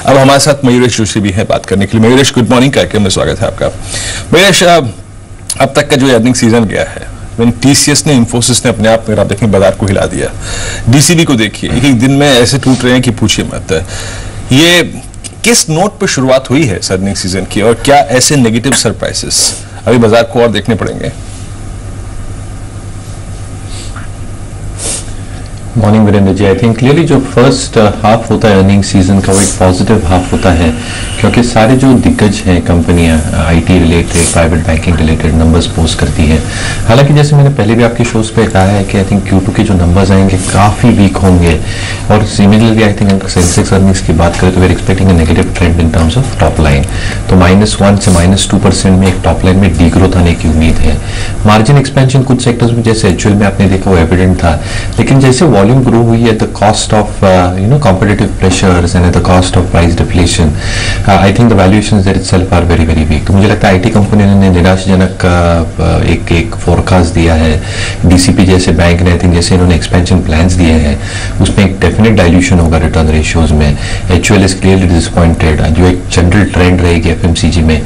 अब हमारे साथ मयूरेश जोशी भी है बात करने के लिए। मयूरेश, गुड मॉर्निंग, कार्यक्रम में स्वागत है आपका। मयूरेश, अब तक का जो अर्निंग सीजन गया है, टीसीएस ने, इंफोसिस ने अपने आप में आप देखें बाजार को हिला दिया। डीसीबी को देखिए, एक एक दिन में ऐसे टूट रहे हैं कि पूछिए मत। ये किस नोट पर शुरुआत हुई है अर्निंग सीजन की, और क्या ऐसे नेगेटिव सरप्राइजेस अभी बाजार को और देखने पड़ेंगे? Morning Virendra ji, I think clearly जो फर्स्ट हाफ होता है अर्निंग सीजन का वो एक पॉजिटिव हाफ होता है, क्योंकि सारे जो दिग्गज हैं कंपनियां IT related, private banking related numbers post करती हैं। हालांकि जैसे मैंने पहले भी आपके शोज पे कहा है कि आई थिंक Q2 के जो नंबर्स आएंगे काफ़ी वीक होंगे, और similarly I think Sensex earnings की बात करें तो we are expecting a negative trend in terms of top line. तो -1 से -2% में एक टॉप लाइन में डीग्रोथ आने की उम्मीद है। मार्जिन एक्सपेंशन कुछ सेक्टर्स में जैसे एचयूएल में आपने देखा वो एविडेंट था, लेकिन जैसे वॉल्यूम ग्रो हुई at the cost of competitive pressures and at the cost of price deflation, I think the valuations there itself are very very weak। तो मुझे लगता है आईटी कंपनी ने निराशाजनक एक फोरकास्ट दिया है। डीसीपी जैसे बैंक ने आई थिंक जैसे इन्होंने एक्सपेंशन प्लान्स दिए हैं उसमें एक डेफिनेट डाइल्यूशन होगा रिटर्न रेशियोज में। एचयूएल इज क्लियरली डिसअपॉइंटेड, जो एक जनरल ट्रेंड रहेगी एफएमसीजी में,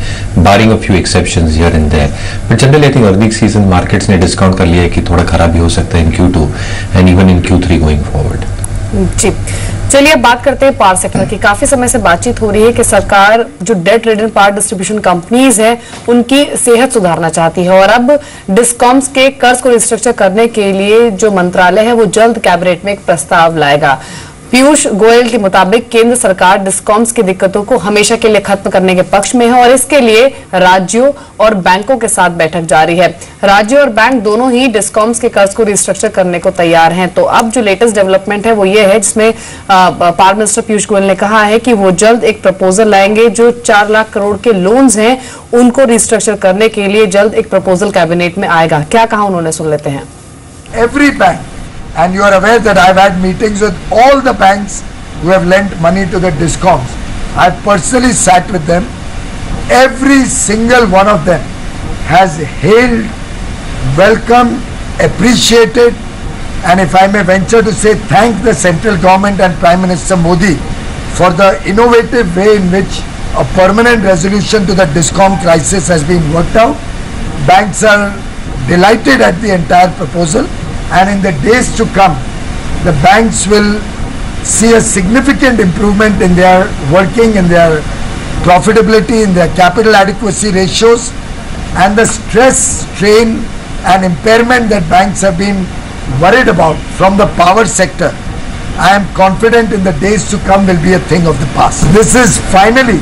barring a few exceptions here and there, but generally I think earning season markets ने डिस्काउंट कर लिया है कि थोड़ा खराब भी हो सकता है in Q2 and even in Q3 going forward. जी, चलिए अब बात करते हैं पावर सेक्टर की। काफी समय से बातचीत हो रही है कि सरकार जो debt ridden power distribution companies हैं उनकी सेहत सुधारना चाहती है, और अब डिस्कॉम्स के कर्ज को रिस्ट्रक्चर करने के लिए जो मंत्रालय है वो जल्द कैबिनेट में एक प्रस्ताव लाएगा। पीयूष गोयल के मुताबिक केंद्र सरकार डिस्कॉम्स की दिक्कतों को हमेशा के लिए खत्म करने के पक्ष में है, और इसके लिए राज्यों और बैंकों के साथ बैठक जारी है। राज्य और बैंक दोनों ही डिस्कॉम्स के कर्ज को रिस्ट्रक्चर करने को तैयार हैं। तो अब जो लेटेस्ट डेवलपमेंट है वो ये है, जिसमें पावर मिनिस्टर पीयूष गोयल ने कहा है कि वो जल्द एक प्रपोजल लाएंगे। जो 4 लाख करोड़ के लोन्स हैं उनको रिस्ट्रक्चर करने के लिए जल्द एक प्रपोजल कैबिनेट में आएगा। क्या कहा उन्होंने, सुन लेते हैं। Every bank, and you are aware that I've had meetings with all the banks who have lent money to the DISCOMs. I've personally sat with them. Every single one of them has hailed, welcomed, appreciated, and if I may venture to say, thank the central government and Prime Minister Modi for the innovative way in which a permanent resolution to the DISCOM crisis has been worked out. Banks are delighted at the entire proposal, and in the days to come the banks will see a significant improvement in their working, in their profitability, in their capital adequacy ratios, and the stress, strain and impairment that banks have been worried about from the power sector, I am confident in the days to come will be a thing of the past. This is finally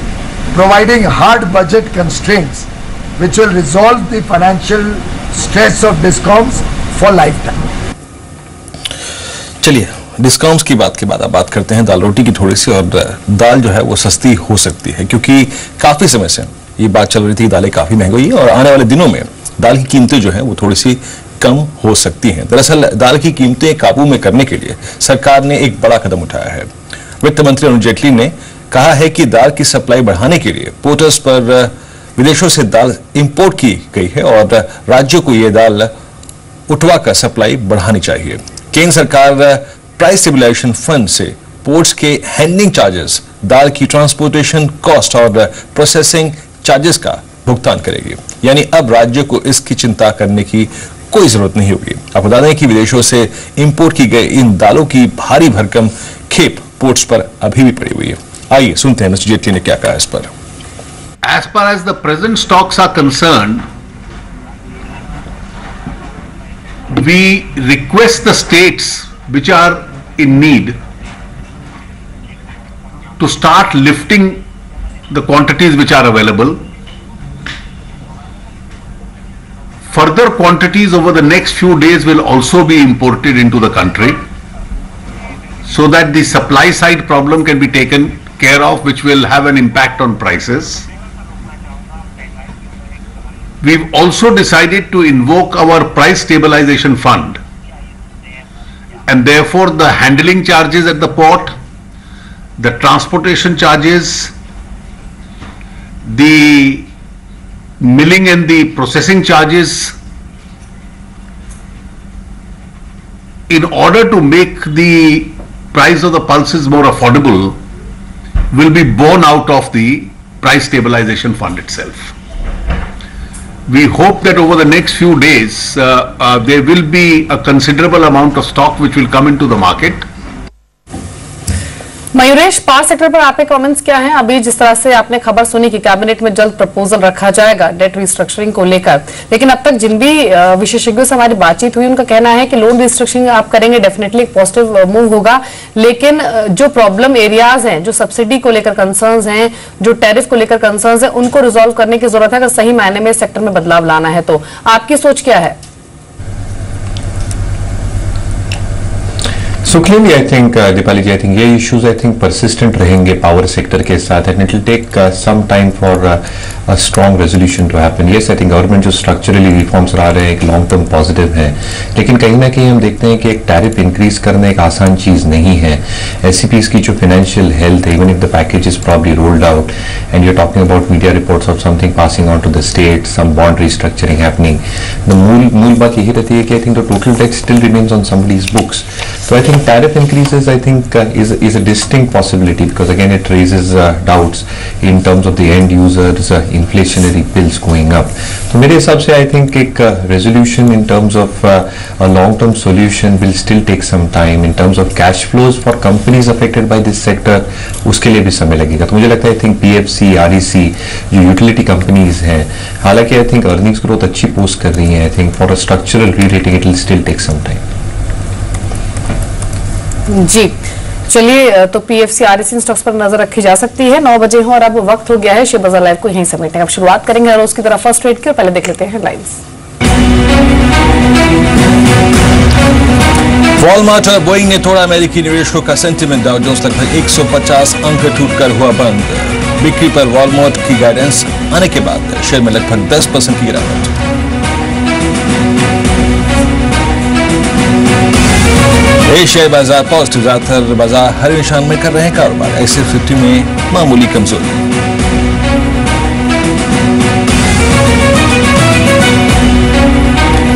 providing hard budget constraints which will resolve the financial stress of DISCOMs for lifetime. चलिए, discounts की बात के बाद अब बात करते हैं दाल रोटी की थोड़ी सी। और दाल जो है वो सस्ती हो सकती है, क्योंकि काफी समय से ये बात चल रही थी दालें काफी महंगी हुई है, और आने वाले दिनों में दाल की कीमतें जो है वो थोड़ी सी कम हो सकती हैं। दरअसल दाल की कीमतें काबू में करने के लिए सरकार ने एक बड़ा कदम उठाया है। वित्त मंत्री अरुण जेटली ने कहा है कि दाल की सप्लाई बढ़ाने के लिए पोर्टल्स पर विदेशों से दाल इंपोर्ट की गई है, और राज्यों को ये दाल उठवा कर सप्लाई बढ़ानी चाहिए। केंद्र सरकार प्राइस स्टेबलाइजेशन फंड से पोर्ट्स के हैंडलिंग चार्जेस, दाल की ट्रांसपोर्टेशन कॉस्ट और प्रोसेसिंग चार्जेस का भुगतान करेगी। यानी अब राज्यों को इसकी चिंता करने की कोई जरूरत नहीं होगी। आपको बता दें कि विदेशों से इंपोर्ट की गई इन दालों की भारी भरकम खेप पोर्ट्स पर अभी भी पड़ी हुई है। आइए सुनते हैं मिस्टर जेटली ने क्या कहा इस पर। As far as the present stocks are concerned, we request the states which are in need to start lifting the quantities which are available. Further quantities over the next few days will also be imported into the country, so that the supply side problem can be taken care of, which will have an impact on prices. We've also decided to invoke our price stabilization fund, and therefore the handling charges at the port, the transportation charges, the milling and the processing charges, in order to make the price of the pulses more affordable, will be borne out of the price stabilization fund itself. We hope that over the next few days there will be a considerable amount of stock which will come into the market. Mayuresh, power sector पर आपके comments क्या हैं? अभी जिस तरह से आपने खबर सुनी कि कैबिनेट में जल्द प्रपोजल रखा जाएगा डेट रिस्ट्रक्चरिंग को लेकर, लेकिन अब तक जिन भी विशेषज्ञों से हमारी बातचीत हुई उनका कहना है कि लोन रिस्ट्रक्चरिंग आप करेंगे डेफिनेटली एक पॉजिटिव मूव होगा, लेकिन जो प्रॉब्लम एरियाज हैं, जो सब्सिडी को लेकर कंसर्न्स हैं, जो टैरिफ को लेकर कंसर्न्स हैं, उनको रिजॉल्व करने की जरूरत है अगर सही मायने में इस सेक्टर में बदलाव लाना है तो। आपकी सोच क्या है? So clearly, I think, Dipali ji, I think ये issues I think persistent रहेंगे power sector के साथ, and it will take some time for a strong resolution to happen. Yes, I think government जो structurally reforms ला रहे हैं एक long term positive है, लेकिन कहीं ना कहीं हम देखते हैं कि एक tariff increase करना एक आसान चीज नहीं है. SCPs की जो financial health है, even if the package is probably rolled out, and you're talking about media reports of something passing on to the state, some bond restructuring happening, the मूल बात यही रहती है कि I think the total debt still remains on somebody's books. So I think tariff increases, I think, is a distinct possibility because again it raises doubts in terms of the end users, inflationary bills going up. So मेरे हिसाब से I think एक resolution in terms of a long-term solution will still take some time. In terms of cash flows for companies affected by this sector, उसके लिए भी समय लगेगा. तो मुझे लगता है I think PFC, REC जो utility companies हैं, हालांकि I think earnings growth अच्छी पोस्ट कर रही हैं, I think for a structural re-rating it will still take some time. जी चलिए, तो पीएफसी आरएससी स्टॉक्स पर नजर रखी जा सकती है। 9 बजे हो और अब वक्त हो गया है शेयर बाजार लाइव को यहीं समेटने। अब शुरुआत करेंगे रोज की तरफ फर्स्ट ट्रेड की, और पहले देख लेते हैं हेडलाइंस। वॉलमार्ट और बोइंग ने तोड़ा अमेरिकी निवेशकों का सेंटीमेंट। डाउ जोन्स लगभग 150 अंक टूटकर हुआ बंद। बिक्री पर वॉलमार्ट की गाइडेंस आने के बाद शेयर में लगभग 10% की गिरावट। एशियाई बाजार पॉजिटिव, ज्यादातर बाजार हर निशान में कर रहे हैं कारोबार। ऐसे 50 में मामूली कमजोरी।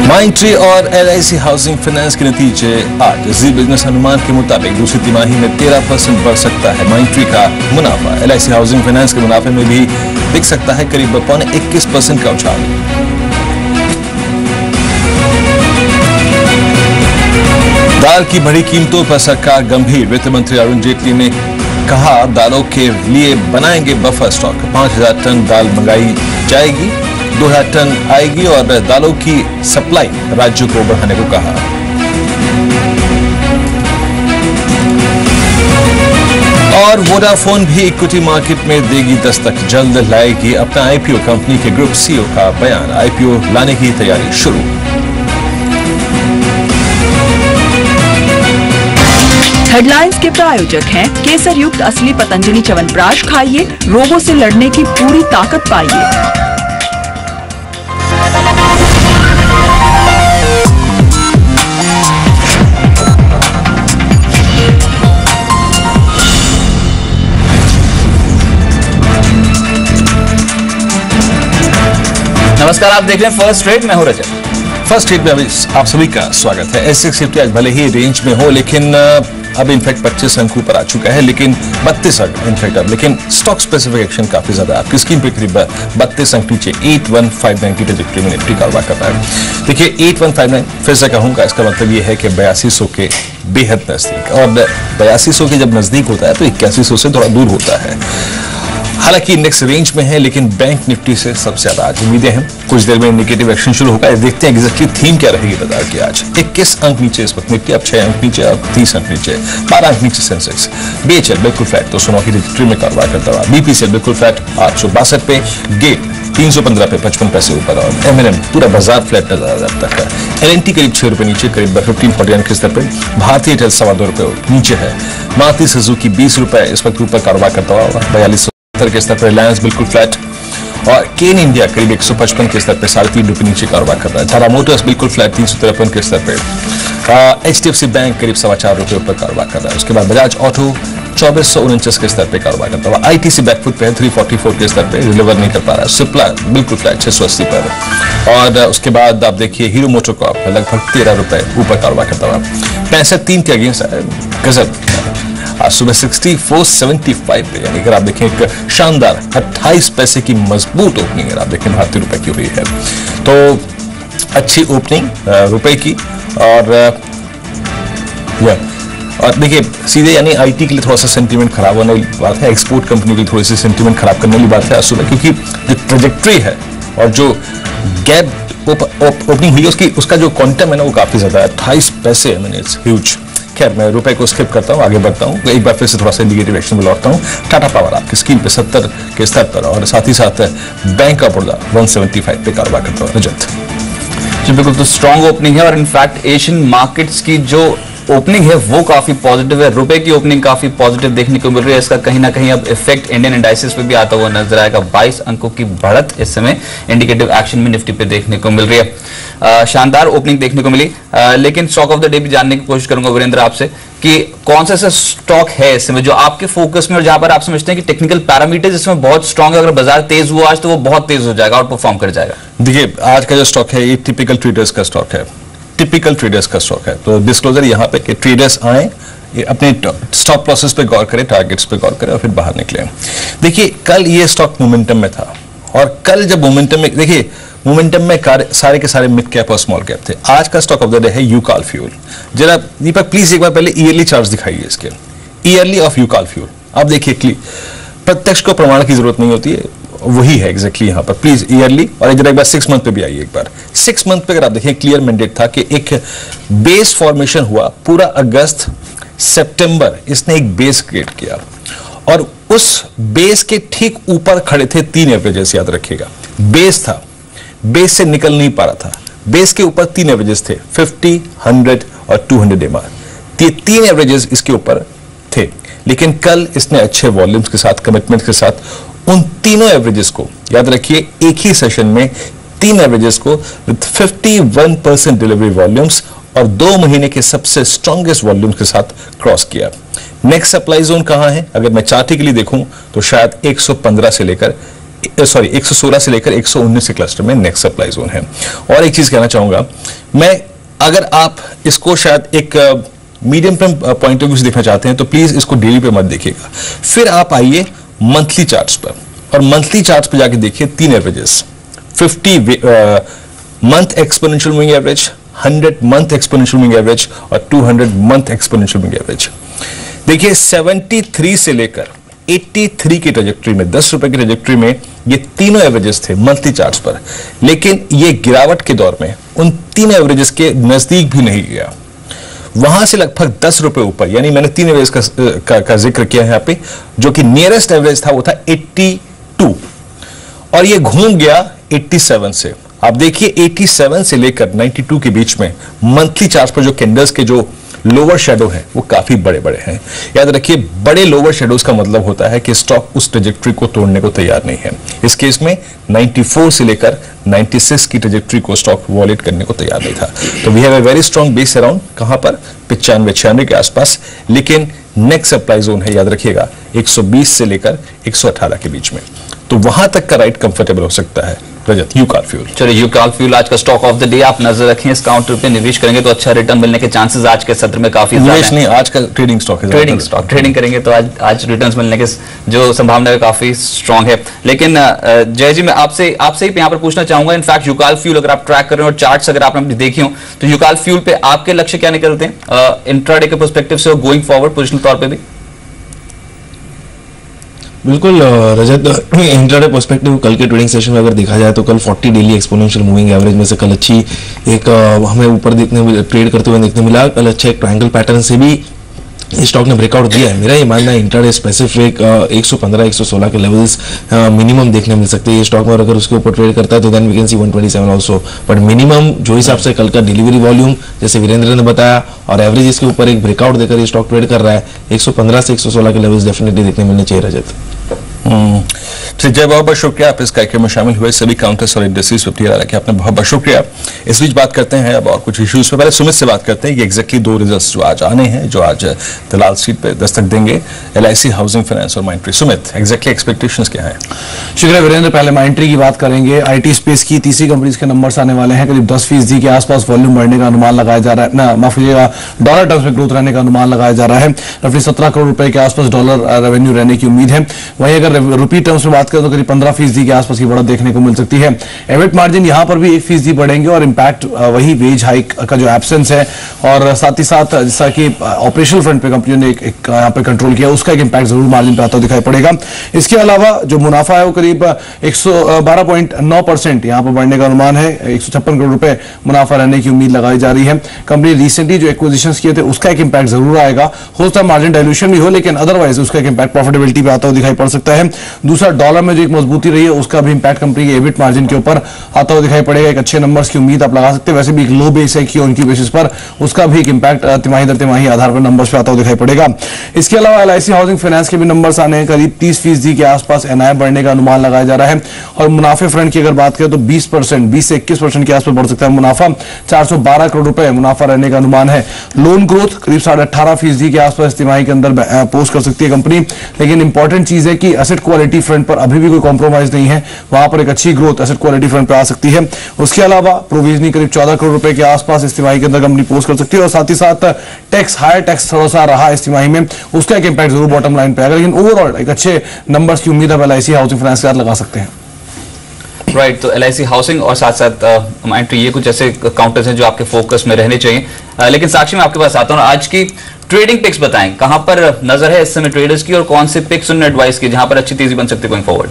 माइंट्री और LIC हाउसिंग फाइनेंस के नतीजे आज। जी बिजनेस अनुमान के मुताबिक दूसरी तिमाही में 13% बढ़ सकता है माइंट्री का मुनाफा। LIC हाउसिंग फाइनेंस के मुनाफे में भी दिख सकता है करीब 21% का उछाल। दाल की बढ़ी कीमतों पर सरकार गंभीर। वित्त मंत्री अरुण जेटली ने कहा दालों के लिए बनाएंगे बफर स्टॉक। 5000 टन दाल मंगाई जाएगी, 2000 टन आएगी और दालों की सप्लाई राज्यों को बढ़ाने को कहा। और वोडाफोन भी इक्विटी मार्केट में देगी दस्तक, जल्द लाएगी अपना IPO। कंपनी के ग्रुप CEO का बयान, IPO लाने की तैयारी शुरू। हेडलाइंस के प्रायोजक हैं केसर युक्त असली पतंजलि च्यवनप्राश खाइए, रोगों से लड़ने की पूरी ताकत पाइए। नमस्कार, आप देख रहे हैं फर्स्ट ट्रेड, मैं हूं रजत। फर्स्ट ट्रेड में आप सभी का स्वागत है। एसएक्स निफ्टी आज भले ही रेंज में हो, लेकिन अब इनफैक्ट 25 अंक ऊपर आ चुका है, लेकिन 32 अंक इनफैक्ट अब, लेकिन स्टॉक स्पेसिफिक एक्शन काफी ज्यादा आपकी स्क्रीन पे करीब 32 अंक नीचे 8159 की ट्रैजेक्टरी में निफ्टी कारोबार कर रहा है। देखिए 8159 फिर से कहूंगा, इसका मतलब ये है कि 8200 के बेहद नजदीक, और 8200 के जब नजदीक होता है तो 8100 से थोड़ा दूर होता है। हालांकि इंडेक्स रेंज में है, लेकिन बैंक निफ्टी से सबसे ज्यादा आज उम्मीदें हैं। कुछ देर में इंडिकेटिव एक्शन शुरू होगा, देखते हैं एग्जैक्टली थीम क्या रहेगी बाजार की। आज 21 अंक नीचे इस वक्त निफ्टी, अब 6 अंक नीचे, अब 30 अंक नीचे, 12 अंक नीचे सेंसेक्स। BHL बिल्कुल फ्लैट 209 की ट्रैजेक्टरी में कारोबार करता हुआ। BPCL बिल्कुल फ्लैट 862 पे, गेट 315 पे 55 पैसे ऊपर, और MNM पूरा बाजार फ्लैट नजर आता है। LNT करीब 6 रुपए नीचे, करीब 1541 के स्तर पर। भारतीय एयरटेल 2.25 रुपए नीचे है। मारुति सुजुकी 20 रुपए इस वक्त ऊपर कारोबार करता हुआ 42 के स्तर पर। रिलायंस बिल्कुल फ्लैट, और केन इंडिया करीब 155 के स्तर पर 3.5 रुपए नीचे कारोबार कर रहा है। टाटा मोटर्स बिल्कुल फ्लैट 353 के स्तर पर। HDFC बैंक करीब 4.25 रुपए ऊपर कारोबार कर रहा है। उसके बाद बजाज ऑटो 2449 के स्तर पर कारोबार करता हुआ। ITC बैकफुट पे है 344 के स्तर पर, डिलीवर नहीं कर पा रहा है। सिप्ला बिल्कुल फ्लैट 680 पर, और उसके बाद आप देखिए हीरो मोटोकॉर्प लगभग 13 रुपए ऊपर कारोबार करता हुआ। 65.3 के अगेंस्ट गजब आज सुबह 64.75 पे, यानी अगर आप देखें एक शानदार 28 पैसे की मजबूत ओपनिंग अगर आप देखें भारतीय रुपए की हुई है, तो अच्छी ओपनिंग रुपए की। और देखिए सीधे यानी आईटी के लिए थोड़ा सा सेंटीमेंट खराब होने वाली बात है, एक्सपोर्ट कंपनी के लिए थोड़ी सी सेंटीमेंट खराब करने वाली बात है आज सुबह, क्योंकि जो ट्रेजेक्ट्री है और जो गैप ओपनिंग हुई है उसका जो क्वांटम है ना वो काफी ज्यादा है, 28 पैसे, मैंने इट्स ह्यूज। खैर मैं रुपए को स्किप करता हूं, आगे बढ़ता हूं, एक बार फिर से थोड़ा सा इंडिकेटिव एक्शन में लौटता हूं। टाटा पावर आपकी स्क्रीन पे 70 के स्तर पर, और साथ ही साथ बैंक ऑफ बड़ौदा 175 पे कारोबार करता हुआ। रजत जी बिल्कुल, तो स्ट्रॉन्ग ओपनिंग है और इनफैक्ट एशियन मार्केट्स की जो ओपनिंग है वो काफी पॉजिटिव है, रुपए की ओपनिंग काफी पॉजिटिव देखने को मिल रही है। इसका कहीं ना कहीं अब इफेक्ट इंडियन इंडाइसेस पे भी आता हुआ नजर आएगा। 22 अंकों की बढ़त इस समय इंडिकेटिव एक्शन में निफ्टी पे देखने को मिल रही है। शानदार ओपनिंग देखने को मिली, लेकिन स्टॉक ऑफ द डे भी जानने की कोशिश करूंगा वीरेंद्र आपसे कि कौन सा ऐसा स्टॉक है इस समय जो आपके फोकस में और जहां पर आप समझते हैं कि टेक्निकल पैरामीटर्स इसमें बहुत स्ट्रांग है, अगर बाजार तेज हुआ आज तो वो बहुत तेज हो जाएगा और परफॉर्म कर जाएगा। देखिए आज का जो स्टॉक है ये टिपिकल ट्रेडर्स का स्टॉक है, टिपिकल ट्रेडर्स का स्टॉक है। तो डिस्क्लोजर यहाँ पे कि ट्रेडर्स आए, अपने स्टॉप लॉसेस पे गौर करें, टारगेट्स पे गौर करें और फिर बाहर निकले। देखिए कल ये स्टॉक मोमेंटम में था, और कल जब मोमेंटम में, देखिए मोमेंटम में सारे के सारे मिड कैप और स्मॉल कैप थे। आज का स्टॉक ऑफ द डे है यूकॉल फ्यूल। जरा दीपक प्लीज एक बार पहले ईयरली चार्ट्स दिखाइए इसके, ईयरली ऑफ यूकॉल फ्यूल। आप देखिए प्रत्यक्ष को प्रमाण की जरूरत नहीं होती है, वही है एग्जैक्टली यहाँ पर, प्लीज ईयरली। और जरा एक बार 6 मंथ पे भी आइए एक बार। 6 मंथ पे अगर आप देखें क्लियर मैंडेट था कि एक बेस फॉर्मेशन हुआ, पूरा अगस्त सितंबर इसने एक बेस क्रिएट किया, और उस बेस के ठीक ऊपर खड़े थे 3 एवरेजेस, याद रखिएगा। बेस था, बेस से निकल नहीं पा रहा था, बेस के ऊपर 3 एवरेजेस थे, 50, 100 और 200 MA। ये 3 एवरेजेस इसके ऊपर थे, लेकिन कल इसने अच्छे वॉल्यूम्स के साथ, कमिटमेंट के साथ उन तीनों एवरेजेस को, याद रखिए एक ही सेशन में 3 एवरेजेस को विद 51% डिलीवरी वॉल्यूम्स और 2 महीने के सबसे स्ट्रॉन्गेस्ट वॉल्यूम्स के साथ क्रॉस किया। नेक्स्ट सप्लाई जोन कहां है अगर मैं चार्ट के लिए देखूं तो शायद 116 से लेकर 119 के क्लस्टर में नेक्स्ट सप्लाई जोन है। और एक चीज कहना चाहूंगा मैं, अगर आप इसको शायद एक medium term point of view से देखना चाहते हैं तो प्लीज इसको डेली पे मत देखिएगा, फिर आप आइए मंथली चार्ट्स पर, और मंथली चार्ट्स पर जाके देखिए 3 averages, 50 month exponential moving average, 100 month exponential moving average और 200 मंथ एक्सपोनेंशियल मूविंग एवरेज। देखिए 73 से लेकर 83 की ट्रेजेक्टरी में, 10 रुपए की ट्रेजेक्टरी में ये तीनों एवरेजेस थे मंथली चार्ट्स पर, लेकिन ये गिरावट के दौर में उन 3 एवरेजेस के नजदीक भी नहीं गया, वहां से लगभग 10 रुपए ऊपर, यानी मैंने 3 एवरेज का जिक्र किया है यहाँ पे, जो कि नियरेस्ट एवरेज था वो था 82, और ये घूम गया 87 से। आप देखिए 87 से लेकर 92 के बीच में मंथली चार्ट पर जो कैंडल्स के जो लोअर शेडो है वो काफी बड़े बड़े हैं। याद रखिए बड़े लोअर शेडोज का मतलब होता है कि स्टॉक उस ट्रेजेक्टरी को तोड़ने को तैयार नहीं है। इस केस में 94 से लेकर 96 की ट्रेजेक्टरी को स्टॉक वॉलेट करने को तैयार नहीं था। तो we have a very strong base around, कहां पर 95-96 के आसपास, लेकिन नेक्स्ट सप्लाई जोन है याद रखिएगा 120 से लेकर 118 के बीच में, तो वहां तक का राइट कंफर्टेबल हो सकता है। रजत, यूकॉल फ्यूल। चलिए यूकॉल फ्यूल आज का स्टॉक ऑफ द डे, आप नजर रखें इस काउंटर पे, निवेश करेंगे तो अच्छा रिटर्न मिलने के चांसेस आज के सत्र में काफी निवेश नहीं, आज का ट्रेडिंग स्टॉक है, ट्रेडिंग करेंगे तो आज रिटर्न्स मिलने के जो संभावना है काफी स्ट्रांग है। लेकिन जय जी मैं आपसे ही यहाँ पर पूछना चाहूंगा, इनफैक्ट यूकॉल फ्यूल अगर आप ट्रैक कर रहे हो और चार्ट्स अगर आपने देखी हो तो यूकॉल फ्यूल पे आपके लक्ष्य क्या निकलते हैं इंट्राडे के पर्सपेक्टिव से और गोइंग फॉरवर्ड पोजिशनल तौर पर भी? बिल्कुल रजत, इंट्राडे पर्सपेक्टिव कल के ट्रेडिंग सेशन में अगर देखा जाए तो कल 40 डेली एक्सपोनेंशियल मूविंग एवरेज में से कल अच्छी एक हमें ऊपर ट्रेड करते हुए देखने मिला। कल अच्छा एक ट्रायंगल पैटर्न से भी स्टॉक ने ब्रेकआउट दिया है। मेरा ये मानना है इंट्राडे स्पेसिफिक 115-116 के लेवल्स मिनिमम देखने मिल सकते हैं ये स्टॉक में, और अगर उसके ऊपर ट्रेड करता है तो then we can see 127 also. But minimum जो हिसाब से कल का डिलीवरी वॉल्यूम जैसे वीरेंद्र ने बताया और एवरेज इसके ऊपर एक ब्रेकआउट देकर ये स्टॉक ट्रेड कर रहा है, 115 से 116 के लेवल्स डेफिनेटली देखने मिलने चाहिए रजत। जय, बहुत बहुत शुक्रिया आप इस कार्यक्रम में शामिल हुए सभी काउंटर्स और इंडस्ट्रीज 50 के आपने बहुत बहुत शुक्रिया। इस बीच बात करते हैं अब और कुछ इश्यूज पे। पहले सुमित से बात करते हैं कि एग्जैक्टली 2 रिजल्ट्स जो आज आने हैं, जो आज दलाल स्ट्रीट पे दस्तक देंगे, LIC हाउसिंग फाइनेंस और माइंट्री। सुमित, एग्जैक्टली एक्सपेक्टेशंस क्या है? शुक्रिया वीरेंद्र। पहले माइंट्री की बात करेंगे। IT स्पेस की तीसरी कंपनीज के नंबर्स आने वाले हैं। करीब 10% के आसपास वॉल्यूम बढ़ने का अनुमान लगाया जा रहा है ना, माफ कीजिएगा, डॉलर टर्म्स में ग्रोथ रहने का अनुमान लगाया जा रहा है। रफली 17 करोड़ रुपए के आसपास डॉलर रेवेन्यू रहने की उम्मीद है। वहीं अगर रुपी टर्म्स में बात करें तो करीब 15% के आसपास की बढ़त देखने को मिल सकती है। एबिट मार्जिन यहां पर भी 1% बढ़ेंगे और इंपैक्ट वही वेज हाइक का जो एब्सेंस है और साथ ही साथ जैसा कि ऑपरेशनल फ्रंट पे कंपनी ने एक यहां पे कंट्रोल किया, उसका एक इंपैक्ट जरूर मार्जिन पे आता हुआ दिखाई पड़ेगा। इसके अलावा जो मुनाफा है वो करीब 112.9% यहां पर बढ़ने का अनुमान है। 156 करोड़ रुपए मुनाफा रहने की उम्मीद लगाई जा रही है। कंपनी रिसेंटली जो एक्विजिशंस किए थे उसका एक इंपैक्ट जरूर आएगा। हो सकता है मार्जिन डाइल्यूशन भी हो, लेकिन अदरवाइज उसका एक इंपैक्ट प्रॉफिटेबिलिटी पे आता हुआ दिखाई पड़ सकता है। दूसरा, डॉलर में जो एक मजबूती रही है उसका भी इंपैक्ट कंपनी के एबिट मार्जिन के ऊपर आता हुआ दिखाई पड़ेगा। एक अच्छे नंबर्स की उम्मीद आप लगा सकते हैं। वैसे भी एक लो बेस है कि उनकी बेसिस पर उसका भी एक इंपैक्ट तिमाही दर तिमाही आधार पर नंबर्स पे आता हुआ दिखाई पड़ेगा। इसके अलावा LIC हाउसिंग फाइनेंस के भी नंबर्स आने हैं। करीब 30% के आसपास NII बढ़ने का अनुमान लगाया जा रहा है। और मुनाफे फ्रंट की अगर बात करें तो 20 से 21% के आसपास बढ़ सकता है मुनाफा। 412 करोड़ रुपए मुनाफा रहने का अनुमान है। लोन ग्रोथ करीब 18.5% के आसपास तिमाही के अंदर पोस्ट कर सकती है कंपनी। लेकिन इंपॉर्टेंट चीज है कि एसेट क्वालिटी फ्रंट पर अभी भी कोई कॉम्प्रोमाइज नहीं है, वहां पर एक अच्छी ग्रोथ एसेट क्वालिटी फ्रंट पे आ सकती है। उसके अलावा प्रोविजनिंग करीब 14 करोड़ रुपए के आसपास इस तिमाही के अंदर कंपनी पोस्ट कर सकती है। और साथ ही साथ टैक्स, हायर टैक्स थोड़ा सा रहा इस तिमाही में, उसका एक इंपैक्ट जरूर बॉटम लाइन पे आएगा। लेकिन ओवरऑल एक अच्छे नंबर्स की उम्मीद आप LIC हाउसिंग फाइनेंस के साथ लगा सकते हैं। राइट, तो LIC हाउसिंग और साथ साथ माइंट्री, ये कुछ ऐसे काउंटर्स हैं जो आपके फोकस में रहने चाहिए। लेकिन साक्षी में आपके पास आता हूं, आज की ट्रेडिंग पिक्स बताएं, कहां पर नजर है इस समय ट्रेडर्स की और कौन से पिक्स उन्होंने एडवाइस की जहां पर अच्छी तेजी बन सकती है गोइंग फॉरवर्ड?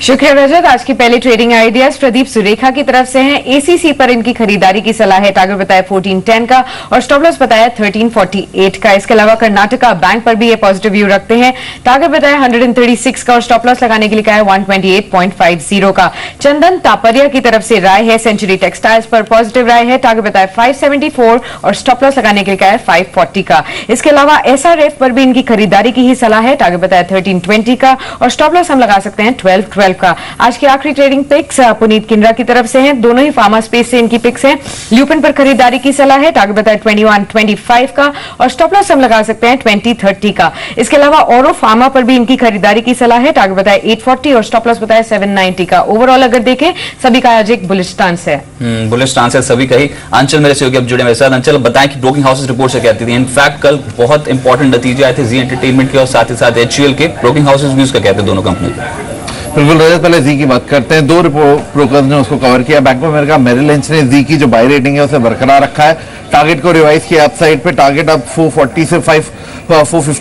शुक्रिया रजत। आज की पहली ट्रेडिंग आइडियाज प्रदीप सुरेखा की तरफ से हैं। ACC पर इनकी खरीदारी की सलाह है। टारगेट बताया 1410 का और स्टॉप लॉस बताया 1348 का। इसके अलावा कर्नाटका बैंक पर भी ये पॉजिटिव व्यू रखते हैं। टारगेट बताया 136 का और स्टॉप लॉस लगाने के लिए कहा है 128.50 का। चंदन तापरिया की तरफ से राय है। सेंचुरी टेक्सटाइल्स पर पॉजिटिव राय है। टारगेट बताया 574 और स्टॉप लॉस लगाने के लिए कहा है 540 का। इसके अलावा SRF पर भी इनकी खरीदारी की ही सलाह है। टारगेट बताया 1320 का और स्टॉप लॉस हम लगा सकते हैं 1212 का। आज की आखिरी ट्रेडिंग पिक्स पुनीत किंद्रा की तरफ से हैं। दोनों ही फार्मा स्पेस से इनकी पिक्स हैं। ल्यूपिन पर खरीदारी की सलाह है। टारगेट बताया 2125 का और स्टॉप लॉस हम लगा सकते हैं 2030 का। इसके अलावा औरो फार्मा पर भी इनकी खरीदारी की सलाह है। टारगेट बताया 840 और स्टॉप लॉस बताया 790 का। ओवरऑल अगर देखें सभी का आज एक बुलिश स्टांस है। बुलिश स्टांस है सभी का ही। अंचल मेरे सहयोगी अब जुड़े मेरे साथ। अंचल, बताएं कि ब्रोकिंग हाउसेस रिपोर्ट से कहती थी। इनफैक्ट कल बहुत इंपॉर्टेंट नतीजे आए थे जी एंटरटेनमेंट के और साथ ही साथ HUL के। ब्रोकिंग हाउसेस व्यूज का कहते हैं दोनों कंपनी के। बिल्कुल रजत, पहले जी की बात करते हैं। 2 ब्रोकर्स ने उसको कवर किया। Bank of America Merrill Lynch ने जी की जो बाय रेटिंग है उसे बरकरार रखा है। टारगेट को रिवाइज किया अपसाइड पे। टारगेट अब 450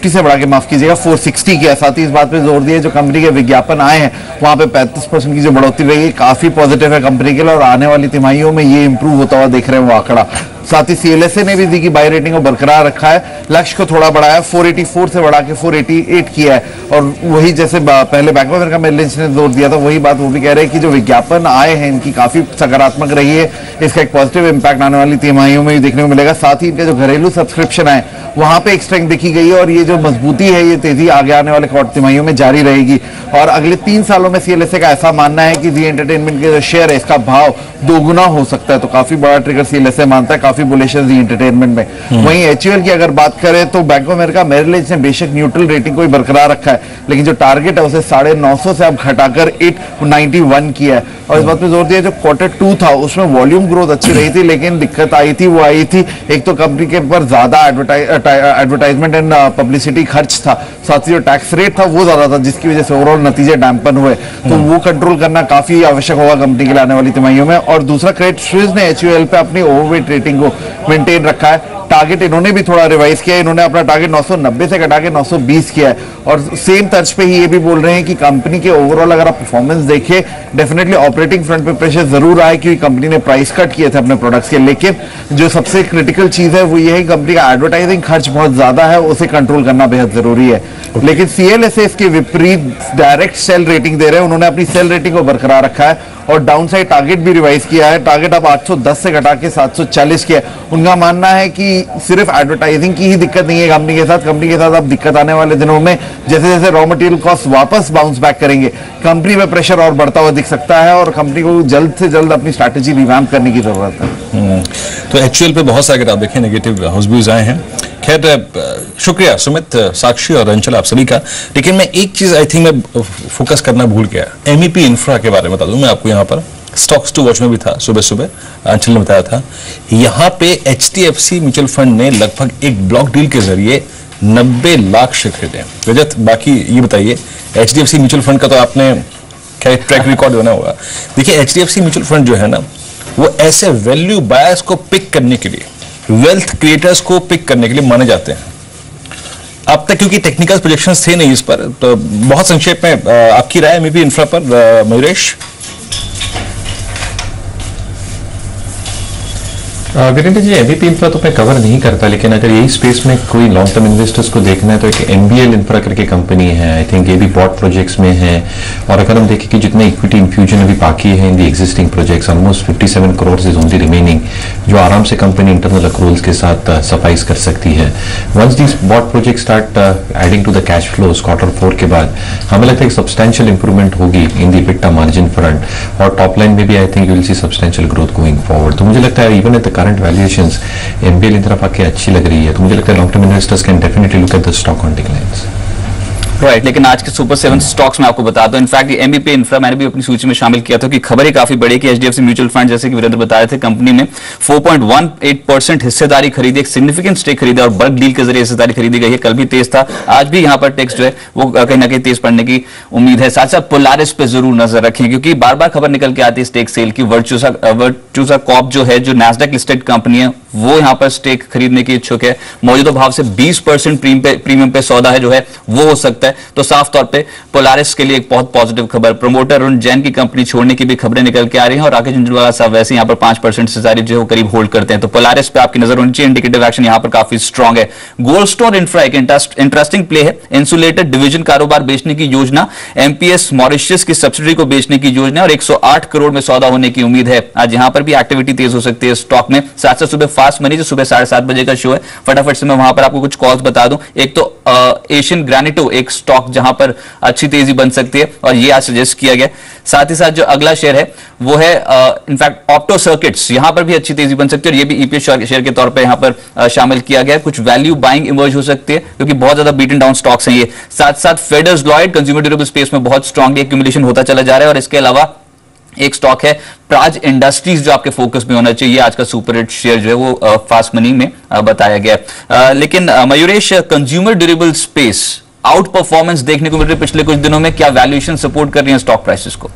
से बढ़ा के, माफ कीजिएगा, 460 किया। साथ ही इस बात पे जोर दिया जो कंपनी के विज्ञापन आए हैं वहां पे 35% की जो बढ़ोतरी रही है काफी पॉजिटिव है कंपनी के लिए और आने वाली तिमाहियों में ये इंप्रूव होता हुआ देख रहे हैं वो आंकड़ा। साथ ही CLSA ने भी जी की बाय रेटिंग को बरकरार रखा है। लक्ष्य को थोड़ा बढ़ाया, 484 से बढ़ा के 488 किया है। और वही जैसे पहले Bank of America Merrill Lynch ने जोर दिया था, वही बात वो भी कह रहे हैं कि जो विज्ञापन आए हैं इनकी काफी सकारात्मक रही है। इसका एक पॉजिटिव इंपैक्ट आने वाली तिमाहियों में भी देखने को मिलेगा। साथ ही इनके जो घरेलू सब्सक्रिप्शन है वहां पे एक स्ट्रेंथ देखी गई है और ये जो मजबूती है ये तेजी आगे आने वाले तिमाहियों में जारी रहेगी। और अगले 3 सालों में CLSA का ऐसा मानना है कि जी एंटरटेनमेंट के जो शेयर है इसका भाव दोगुना हो सकता है। तो काफी बड़ा ट्रिगर CLSA मानता है, काफी बुलिश है जी एंटरटेनमेंट में। वहीं HUL की अगर बात करें तो Bank of America Merrill Lynch ने बेशक न्यूट्रल रेटिंग को ही बरकरार रखा है, लेकिन जो टारगेट है उसे 950 से अब घटाकर 891 किया है। और इस बात पे जोर दिया जो Q2 था उसमें वॉल्यूम ग्रोथ अच्छी रही थी, लेकिन दिक्कत आई थी एक तो कंपनी के ऊपर ज्यादा एडवर्टाइजमेंट एंड पब्लिसिटी खर्च था। साथ ही जो टैक्स रेट था वो ज्यादा था जिसकी वजह से ओवरऑल नतीजे डैम्पन हुए। तो वो कंट्रोल करना काफी आवश्यक होगा कंपनी के लिए आने वाली तिमाहियों में। और दूसरा, क्रेडिट स्विस ने HUL पे अपनी ओवरवेट रेटिंग को मेंटेन रखा है। टारगेट इन्होंने भी थोड़ा रिवाइज किया है। इन्होंने अपना टारगेट 990 से घटा के 920 किया है। और सेम तर्ज पे ही ये भी बोल रहे हैं कि कंपनी के ओवरऑल अगर आप परफॉर्मेंस देखें डेफिनेटली ऑपरेटिंग फ्रंट पे प्रेशर जरूर आए क्योंकि कंपनी ने प्राइस कट किए थे अपने प्रोडक्ट्स के। लेकिन जो सबसे क्रिटिकल चीज है वो ये है कंपनी का एडवर्टाइजिंग खर्च बहुत ज्यादा है, उसे कंट्रोल करना बेहद जरूरी है। लेकिन CLSA इसके विपरीत डायरेक्ट सेल रेटिंग दे रहे हैं। उन्होंने अपनी सेल रेटिंग को बरकरार रखा है और डाउन साइड टारगेट भी रिवाइज किया है। टारगेट अब 810 से घटा के 740 किया है। उनका मानना है कि सिर्फ एडवर्टाइजिंग की ही दिक्कत नहीं है कंपनी के साथ अब दिक्कत आने वाले दिनों में जैसे जैसे रॉ मटेरियल कॉस्ट वापस बाउंस बैक करेंगे, कंपनी में प्रेशर और बढ़ता हुआ दिख सकता है और कंपनी को जल्द से जल्द अपनी स्ट्रैटेजी रिवैम्प करने की जरूरत है। तो एक्चुअल पे बहुत सारे, अगर आप देखें, नेगेटिव हाउस व्यूज आए हैं। खैर, शुक्रिया सुमित, साक्षी और अंचल, आप सभी का। लेकिन मैं एक चीज आई थिंक मैं फोकस करना भूल गया। एमईपी इंफ्रा के बारे में बता दूं मैं आपको। यहाँ पर स्टॉक्स टू वॉच में भी था, सुबह सुबह अंचल ने बताया था। यहाँ पे एचडीएफसी म्यूचुअल फंड ने लगभग एक ब्लॉक डील के जरिए 90 लाख शेयर खरीदे। रजत, बाकी ये बताइए, एचडीएफसी म्यूचुअल फंड का तो आपने क्या ट्रैक रिकॉर्ड बना होगा। देखिए, एचडीएफसी म्यूचुअल फंड जो है ना, वो ऐसे वैल्यू बायर्स को पिक करने के लिए, वेल्थ क्रिएटर्स को पिक करने के लिए माने जाते हैं। अब तक क्योंकि टेक्निकल प्रोजेक्शंस थे नहीं इस पर, तो बहुत संक्षेप में आपकी राय एमईपी इंफ्रा पर, मयूरेश? वीरेंद्र जी, एमईपी इंफ्रा तो मैं कवर नहीं करता, लेकिन अगर यही स्पेस में कोई लॉन्ग टर्म इन्वेस्टर्स को देखना है तो एक एमबीएल इंफ्रा करके कंपनी है। आई थिंक ये भी बॉट प्रोजेक्ट्स में है। और अगर हम देखें कि जितने इक्विटी इन्फ्यूजन अभी बाकी है in the existing projects, almost 57 crore is only remaining, जो आराम से कंपनी इंटरनल अक्रूवल्स के साथ सफाइज कर सकती है। Once these both project start adding to the cash flows Q4 के बाद, हमें लगता है कि सब्सटैंशियल इंप्रूवमेंट होगी in the EBITDA margin front, और टॉप लाइन में भी I think you will see substantial growth going forward. तो मुझे लगता है even at the current valuations MBL infra पाके अच्छी लग रही है। तो मुझे लगता है long term investors can definitely look at the stock on declines. Right, लेकिन आज के सुपर 7 स्टॉक्स में आपको बता दूं, इनफैक्ट एमबीपी इंफ्रा मैंने भी अपनी सूची में शामिल किया था कि खबर ही काफी बड़ी कि एचडीएफसी म्यूचुअल फंड, जैसे कि वीरेंद्र बता रहे थे, कंपनी में 4.18% हिस्सेदारी खरीदी, एक सिग्निफिकेंट स्टेक खरीदा और बल्क डील के जरिए हिस्सेदारी खरीदी गई है। कल भी तेज था, आज भी यहाँ पर टेक्स्ट जो है वो कहीं ना कहीं तेज पड़ने की उम्मीद है। साथ साथ पोलारिस पे जरूर नजर रखें, क्योंकि बार बार खबर निकल के आती है स्टेक सेल की। वर्चुसा कॉर्प जो है, जो नैस्डैक लिस्टेड कंपनी है, वो यहाँ पर स्टेक खरीदने की इच्छुक है। मौजूदा भाव से 20% प्रीमियम पे सौदा है जो है वो हो सकता है। तो साफ तौर पे पोलारिस के लिए एक बहुत पॉजिटिव खबर। प्रमोटर अरुण जैन की कंपनी छोड़ने की भी खबरें निकल के आ रही हैं, और राकेश झुंझुनवाला साहब वैसे यहाँ पर 5% से ज्यादा जो करीब होल्ड करते हैं। तो पोलारिस पे आपकी नजर होनी चाहिए। इंडिकेटिव एक्शन यहाँ पर काफी स्ट्रॉन्ग है। गोल्डस्टोन इंफ्रा एक इंटरेस्टिंग प्ले है। इंसुलेटेड डिवीजन कारोबार बेचने की योजना, एमपीएस मॉरिशस की सब्सिडरी को बेचने की योजना, और 108 करोड़ में सौदा होने की उम्मीद है। आज यहाँ पर भी एक्टिविटी तेज हो सकती है स्टॉक में। साथ साथ सुबह फास्ट मनी जो सुबह 7:30 बजे का शो है, फटाफट से मैं वहां पर आपको कुछ कॉल्स बता दूं। एक तो एशियन ग्रेनिटो, एक स्टॉक जहां पर अच्छी तेजी बन सकती है, और ये आज सजेस्ट किया गया। साथ ही साथ जो अगला शेयर है वो है इनफैक्ट ऑप्टो सर्किट्स, यहां पर भी अच्छी तेजी बन सकती है, और ये भी ईपीएस शेयर के तौर पर यहां पर शामिल किया गया है। कुछ वैल्यू बाइंग इमर्ज हो सकती है, क्योंकि बहुत ज्यादा बीटन डाउन स्टॉक्स हैं ये। साथ साथ faders Lloyd consumer durable space में बहुत स्ट्रांगली एक्यूमुलेशन होता चला जा रहा है। और इसके अलावा एक स्टॉक है प्राज इंडस्ट्रीज, जो आपके फोकस में होना चाहिए। आज का सुपर हिट शेयर जो है वो फास्ट मनी में बताया गया। लेकिन Mayuresh, consumer durable space out performance देखने को मिल रही है पिछले कुछ दिनों में, क्या वैल्यूएशन सपोर्ट कर रही है स्टॉक प्राइसेस को?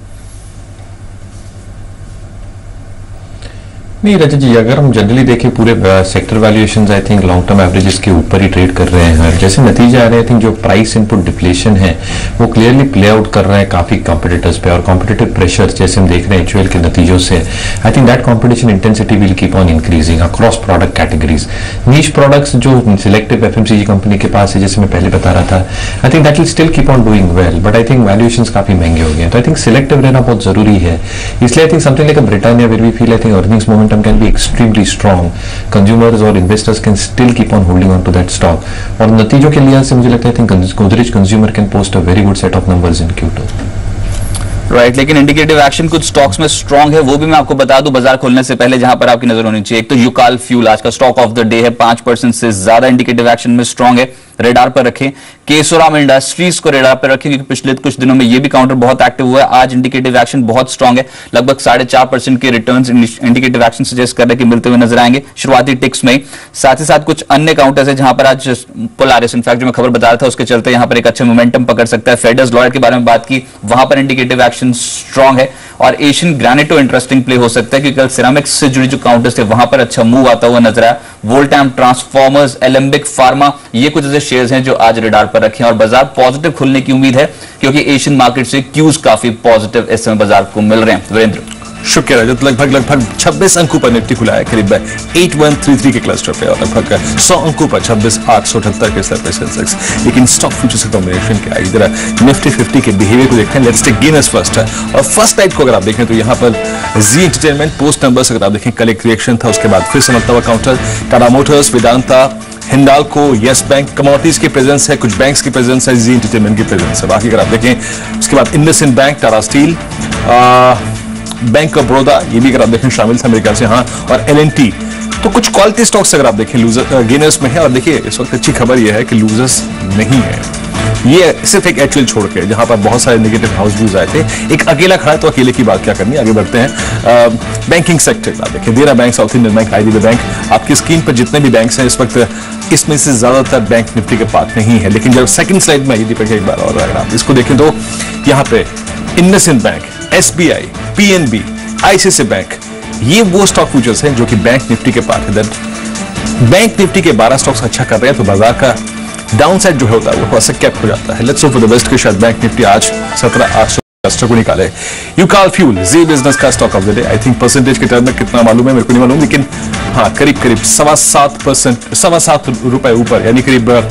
नहीं रजत जी, अगर हम जनरली देखें पूरे sector valuations I think long term averages के ऊपर ही ट्रेड कर रहे हैं। जैसे नतीजे आ रहे हैं, आई थिंक जो प्राइस इनपुट डिफ्लेशन है वो क्लियरली प्ले आउट कर रहे हैं काफी कॉम्पिटिटर्स पे, और कॉम्पिटिटिव प्रेशर जैसे हम देख रहे हैं एचयूएल के नतीजों से, I think that competition intensity will keep on increasing across product categories. Niche products जो सिलेक्टिव एफएमसीजी कंपनी के पास है, जैसे मैं पहले बता रहा था, I think that will still keep on doing well, but I think valuations काफी महंगे हो गए हैं। तो आई थिंक सिलेक्टिव रहना बहुत जरूरी है। इसलिए I think something like Britannia, where we feel I think earnings momentum can be extremely strong, consumers or investors can still keep on holding on to that stock, और नतीजों के लिहाज से मुझे लगता है I think Godrej Consumer can post a very good set of numbers in Q2। Right, लेकिन indicative action कुछ स्टॉक्स में स्ट्रांग है, वो भी मैं आपको बता दूं बाजार खोलने से पहले, जहां पर आपकी नजर होनी चाहिए। एक तो यूकाल फ्यूल आज का स्टॉक ऑफ द डे है, 5% से ज्यादा इंडिकेटिव एक्शन में स्ट्रांग है, रेडार पर रखें। केसोराम इंडस्ट्रीज को रेडार पर रखें, क्योंकि पिछले कुछ दिनों में ये भी काउंटर बहुत एक्टिव हुआ है। आज इंडिकेटिव एक्शन बहुत स्ट्रांग है, लगभग 4.5% के रिटर्न्स इंडिकेटिव एक्शन सजेस्ट कर रहे कि मिलते हुए नजर आएंगे शुरुआती टिक्स में। साथ ही साथ कुछ अन्य काउंटर्स है जहां पर आज पोलारिस, इनफैक्ट जो मैं खबर बता रहा था उसके चलते यहां पर एक अच्छा मोमेंटम पकड़ सकता है। फेडर्स लॉयड के बारे में बात की, वहां पर इंडिकेटिव एक्शन स्ट्रांग है, और एशियन ग्रेनिटो इंटरेस्टिंग प्ले हो सकता है, क्योंकि कल सिरामिक्स से जुड़ी जो काउंटर्स थे वहां पर अच्छा मूव आता हुआ नजर आया। वोल्टैम ट्रांसफॉर्मर्स, एलेम्बिक फार्मा, ये कुछ ऐसे शेयर्स हैं जो आज रेडार पर रखे हैं, और बाजार पॉजिटिव खुलने की उम्मीद है, क्योंकि एशियन मार्केट से क्यूज काफी पॉजिटिव इस समय बाजार को मिल रहे हैं। वीरेंद्र, शुक्र रजत लगभग 26 अंकों पर निफ्टी खुला है, करीब 8133 के क्लस्टर पे और लगभग 100 अंकों पर 26,878 के स्तर पे सेंसेक्स। लेकिन स्टॉक फ्यूचर्स का कॉम्बिनेशन क्या है, इधर निफ्टी 50 के बिहेवियर को देखते हैं। Let's take gainers first. और फर्स्ट नाइट को अगर आप देखें तो यहाँ पर जी एंटरटेनमेंट पोस्ट नंबर्स अगर आप देखें कल एक रिएक्शन था, उसके बाद फिर से मरतबा counter. Tata Motors, Vedanta, Hindalco, yes bank, commodities की प्रेजेंस है, कुछ बैंक्स की प्रेजेंस है, जी एंटरटेनमेंट की प्रेजेंस है। बाकी अगर आप देखें उसके बाद IndusInd bank, Tata steel, bank of Baroda, ये भी अगर आप देखें शामिल था मेरे ख्याल से, हाँ, और एलएनटी। तो कुछ क्वालिटी स्टॉक्स अगर आप देखें लूजर गेनर्स में है। और देखिए इस वक्त अच्छी खबर यह है कि लूजर्स नहीं है, ये सिर्फ एक एचएल छोड़ के, जहां पर बहुत सारे नेगेटिव हाउस व्यूज आए थे, एक अकेला खड़ा है, तो अकेले की बात क्या करनी। आगे बढ़ते हैं बैंकिंग सेक्टर। आप देखिए देना bank, south Indian bank, IDB bank, आपकी स्क्रीन पर जितने भी बैंक्स हैं इस वक्त, इसमें से ज्यादातर बैंक निफ्टी के पास नहीं है। लेकिन जब सेकंड स्लाइड में ये दीपक एक बार और अगर आप इसको देखें तो यहाँ पे IndusInd bank, SBI, PNB, ICICI bank, ये वो स्टॉक फ्यूचर्स हैं जो कि बैंक निफ्टी के पास है। बैंक निफ्टी के 12 स्टॉक्स अच्छा कर रहे हैं तो बाजार का डाउनसाइड जो होता है वो थोड़ा सा कैप हो जाता है। Let's hope for the best के शायद बैंक निफ्टी आज 17,800 को निकाले। यूकाल फ्यूल, जी बिजनेस का stock of the day. I think percentage के टर्म में कितना मालूम है मेरे को नहीं मालूम, लेकिन हाँ करीब 7.25% 7.25 रुपए ऊपर, यानी करीब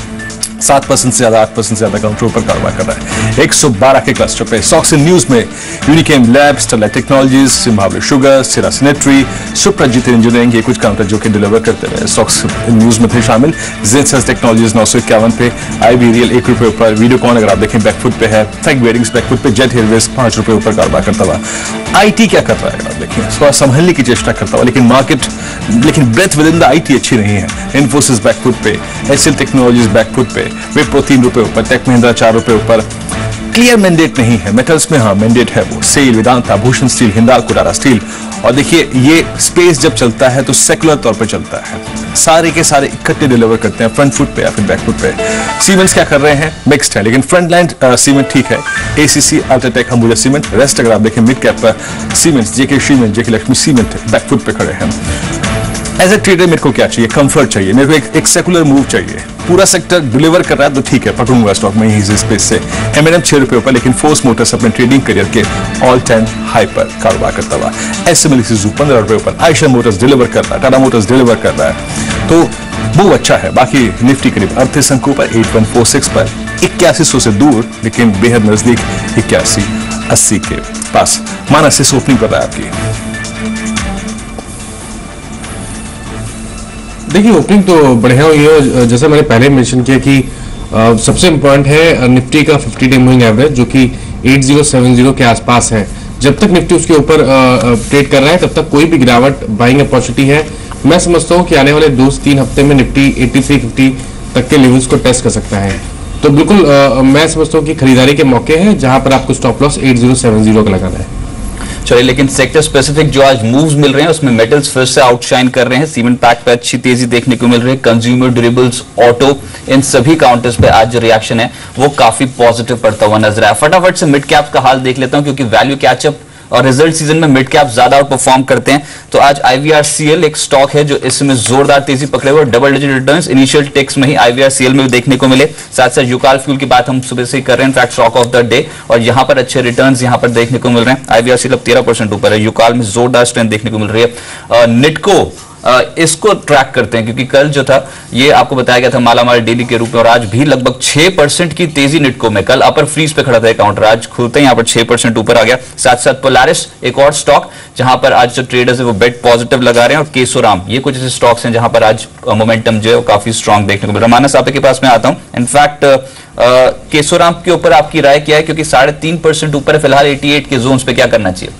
7% से ज्यादा, 8% से ज्यादा काउंटर ऊपर कारोबार कर रहा है। 112 के क्लस्टर पे। स्टॉक्स इन न्यूज में Unichem lab, Sterlite technologies, Simbhaoli sugar, Cera sanitary, Suprajit engineering, ये कुछ काउंटर जो कि डिलीवर करते रहे। स्टॉक्स इन न्यूज में थे शामिल जेंसस टेक्नोलॉजीज 951 पे, आईबी रियल 1 रुपए ऊपर, वीडियोकॉन अगर आप देखें बैकफुट पे है, फैक्ट वेयरिंग्स बैकफुट पे, जेट एयरवेज 5 रुपए ऊपर कारोबार करता हुआ। आईटी क्या कर रहा है अगर आप देखें, थोड़ा संभलने की चेष्टा करता हुआ, लेकिन breadth within the IT अच्छी नहीं है। इन्फोसिस बैकफुट पे, एचएल टेक्नोलॉजीज बैकफुट पे, विप्रो 3 रुपए ऊपर, टेक महिंद्रा 4 रुपए ऊपर। क्लियर मैंडेट नहीं है मेटल्स में, हाँ मैंडेट है वो सेल, वेदांता, भूषण स्टील, हिंडाल्को, टाटा स्टील। और देखिए ये स्पेस जब चलता है तो सेकुलर तौर पे चलता है, सारे के सारे इकट्ठे डिलीवर करते हैं फ्रंट फुट पे या फिर बैक फुट पे। सीमेंट्स क्या कर रहे हैं, मिक्स्ड है, लेकिन फ्रंट लाइन सीमेंट ठीक है, ACC, UltraTech, Ambuja cement. Rest अगर आप देखें मिड कैप पर सीमेंट्स, जेके सीमेंट, जेके लक्ष्मी सीमेंट बैक फुट पे खड़े हैं। एज ए ट्रेडर मेरे को क्या चाहिए, कंफर्ट चाहिए, मेरे को एक सेकुलर मूव चाहिए। पूरा सेक्टर डिलीवर कर रहा है तो ठीक है, पकड़ूंगा स्टॉक में ही इस स्पेस से। एमएनएम 6 रुपए ऊपर, लेकिन फोर्स मोटर्स अपने ट्रेडिंग करियर के ऑल टाइम हाई पर कारोबार करता हुआ। एसएमएल 15 रुपए ऊपर, आयशर मोटर्स डिलीवर कर रहा है, टाटा मोटर्स डिलीवर कर रहा है, तो वो अच्छा है। बाकी निफ्टी करीब 38 अंकों पर, 8146 पर, 8100 से दूर लेकिन बेहद नजदीक 8180 के पास। मानस से ओपनिंग कर रहा है आपकी। देखिए ओपनिंग तो बढ़िया हुई है, जैसे मैंने पहले मेंशन किया कि सबसे इम्पोर्टेंट है निफ्टी का 50 डे मूविंग एवरेज जो कि 8070 के आसपास है। जब तक निफ्टी उसके ऊपर ट्रेड कर रहा है तब तक कोई भी गिरावट बाइंग अपॉर्चुनिटी है। मैं समझता हूं कि आने वाले 2 से 3 हफ्ते में निफ्टी 8350 तक के लेवल्स को टेस्ट कर सकता है। तो बिल्कुल मैं समझता हूं कि खरीदारी के मौके हैं जहां पर आपको स्टॉप लॉस 8070 का लगाना है। चलिए, लेकिन सेक्टर स्पेसिफिक जो आज मूव्स मिल रहे हैं उसमें मेटल्स फिर से आउटशाइन कर रहे हैं। सीमेंट पैक पे अच्छी तेजी देखने को मिल रही है, कंज्यूमर ड्यूरेबल्स, ऑटो, इन सभी काउंटर्स पे आज जो रिएक्शन है वो काफी पॉजिटिव पड़ता हुआ नजर आया। फटाफट से मिड कैप का हाल देख लेता हूं क्योंकि वैल्यू कैचअप और रिजल्ट सीजन में मिड कैप ज्यादा आउट परफॉर्म करते हैं। तो आज IVRCL एक स्टॉक है जो इसमें जोरदार तेजी पकड़े हुए, double digit returns initial takes में ही IVRCL में भी देखने को मिले। साथ साथ यूकाल फ्यूल की बात हम सुबह से ही कर रहे हैं, in fact stock of the day, और यहां पर अच्छे रिटर्न्स यहां पर देखने को मिल रहे हैं। IVRCL अब 13% ऊपर है, यूकाल में जोरदार स्ट्रेंथ देखने को मिल रही है। निटको इसको ट्रैक करते हैं क्योंकि कल जो था ये आपको बताया गया था मालामाल डेली के रूप में, और आज भी लगभग 6% की तेजी निटको में। कल अपर फ्रीज पे खड़ा था काउंटर, आज खुलते ही यहाँ पर 6% ऊपर आ गया। साथ साथ पोलारिस एक और स्टॉक जहां पर आज जो ट्रेडर्स है वो बेट पॉजिटिव लगा रहे हैं, और केसोराम, ये कुछ ऐसे स्टॉक्स हैं जहां पर आज मोमेंटम जो है वो काफी स्ट्रांग देखने को मिल रहा है। मानस आपके पास में आता हूं, इनफैक्ट केसोराम के ऊपर आपकी राय क्या है, क्योंकि 3.5% ऊपर है फिलहाल 88 के जोन पे, क्या करना चाहिए?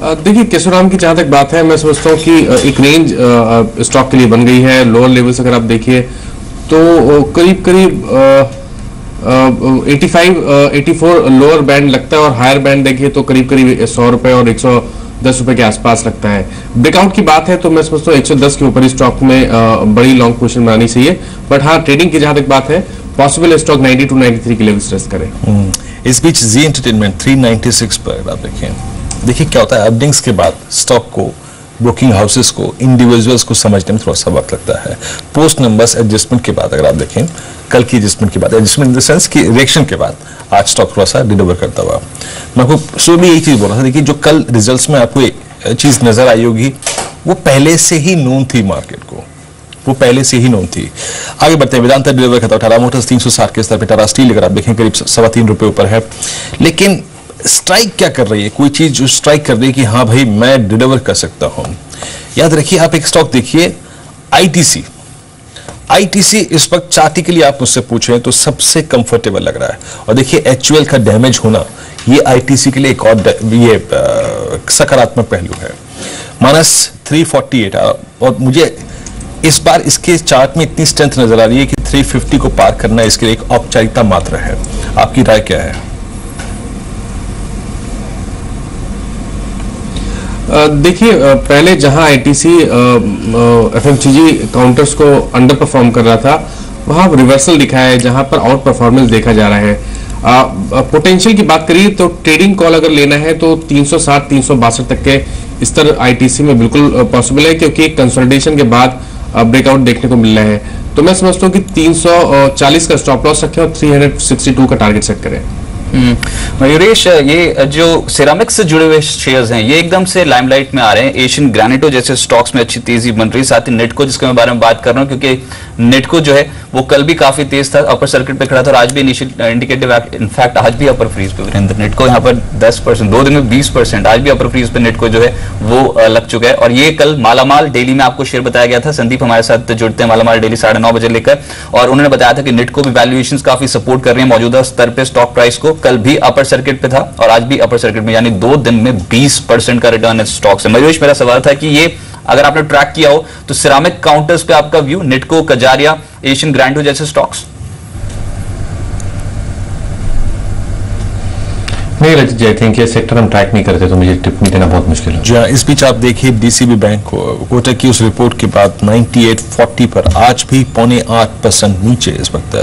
देखिए केसोराम की जहां तक बात है, मैं समझता हूँ कि एक रेंज स्टॉक के लिए बन गई है। लोअर लेवल्स अगर आप देखिए तो करीब 85-84 लोअर बैंड लगता है, और हायर बैंड देखिए तो करीब 100 रुपए और 110 रुपए के आसपास लगता है। ब्रेकआउट की बात है तो मैं समझता हूँ 110 के ऊपर स्टॉक में बड़ी लॉन्ग पोजीशन बनानी चाहिए। बट हाँ, ट्रेडिंग की जहां तक बात है, पॉसिबल स्टॉक 92-93 के लेवल्स टेस्ट करे। इस बीच जी एंटरटेनमेंट 396 पर आप देखिए क्या होता है, अर्निंग्स के बाद स्टॉक को ब्रोकिंग हाउसेस को, इंडिविजुअल्स को समझने में थोड़ा सा वक्त लगता है। पोस्ट नंबर्स एडजस्टमेंट के बाद अगर आप देखें, कल की एडजस्टमेंट के बाद, एडजस्टमेंट इन द सेंस कि रिएक्शन के बाद आज स्टॉक थोड़ा सा डिलीवर करता हुआ। मैं आपको सुबह भी यही चीज बोल रहा था, देखिए जो कल रिजल्ट्स में आपको एक चीज नजर आई होगी वो पहले से ही नोन थी मार्केट को, वो पहले से ही नोन थी। आगे बढ़ते हैं, वेदांता डिलीवर करता है, टाटा मोटर्स 360 के स्तर पर, टाटा स्टील अगर आप देखें करीब 3.25 रुपए ऊपर है। लेकिन स्ट्राइक क्या कर रही है, कोई चीज जो स्ट्राइक कर रही है कि हाँ भाई मैं डिलीवर कर सकता हूं। याद रखिए, आप एक स्टॉक देखिए आईटीसी, आईटीसी इस वक्त चार्टी के लिए आप मुझसे पूछें तो सबसे कंफर्टेबल लग रहा है। और देखिए एचयूएल का डैमेज होना ये आईटीसी के लिए एक और ये सकारात्मक पहलू है। माइनस 348 और मुझे इस बार इसके चार्ट में इतनी स्ट्रेंथ नजर आ रही है कि 350 को पार करना इसके लिए एक औपचारिकता मात्र है। आपकी राय क्या है? देखिए, पहले जहां आईटीसी एफएमसीजी काउंटर्स को अंडर परफॉर्म कर रहा था, वहां रिवर्सल दिखा है जहां पर आउट परफॉर्मेंस देखा जा रहा है। पोटेंशियल की बात करिए तो ट्रेडिंग कॉल अगर लेना है तो 360-362 तक के स्तर आईटीसी में बिल्कुल पॉसिबल है, क्योंकि कंसोलिडेशन के बाद ब्रेकआउट देखने को मिल रहा है। तो मैं समझता हूं कि 340 का स्टॉप लॉस रखें और 362 का टारगेट सेट करें। मयूरेश, ये जो सिरामिक्स से जुड़े हुए शेयर्स हैं ये एकदम से लाइमलाइट में आ रहे हैं। एशियन ग्रेनाइटो जैसे स्टॉक्स में अच्छी तेजी बन रही है, साथ ही नेटको जिसके मैं बारे में बात कर रहा हूं, क्योंकि नेटको जो है वो कल भी काफी तेज था, अपर सर्किट पे खड़ा था और आज भी इनिशियल इंडिकेटिव इनफैक्ट आज भी अपर फ्रीज पे वीरेंद्र नेटको यहाँ पर 10%, 2 दिन में 20%, आज भी अपर फ्रीज पे नेटको जो है वो लग चुका है। और ये कल मालामाल डेली में आपको शेयर बताया गया था, संदीप हमारे साथ जुड़ते हैं मालामाल डेली 9:30 बजे लेकर, और उन्होंने बताया था कि नेटको भी वैल्यूएशंस काफी सपोर्ट कर रही है मौजूदा स्तर पे स्टॉक प्राइस को। कल भी अपर सर्किट पे था और आज भी अपर सर्किट में, यानी 2 दिन में 20% का रिटर्न है स्टॉक से। मयूरेश, मेरा सवाल था कि ये अगर आपने ट्रैक किया हो तो सिरामिक काउंटर्स पे आपका व्यू, नेटको, कजारिया, एशियन ग्रेनाइटो जैसे स्टॉक्स? नहीं रजित जी, आई थिंक ये सेक्टर हम ट्रैक नहीं करते तो मुझे टिप्पणी देना बहुत मुश्किल है। जी हाँ, इस बीच आप देखिए डीसीबी बैंक को कोटक की उस रिपोर्ट के बाद 98.40 पर आज भी 0.8% नीचे इस वक्त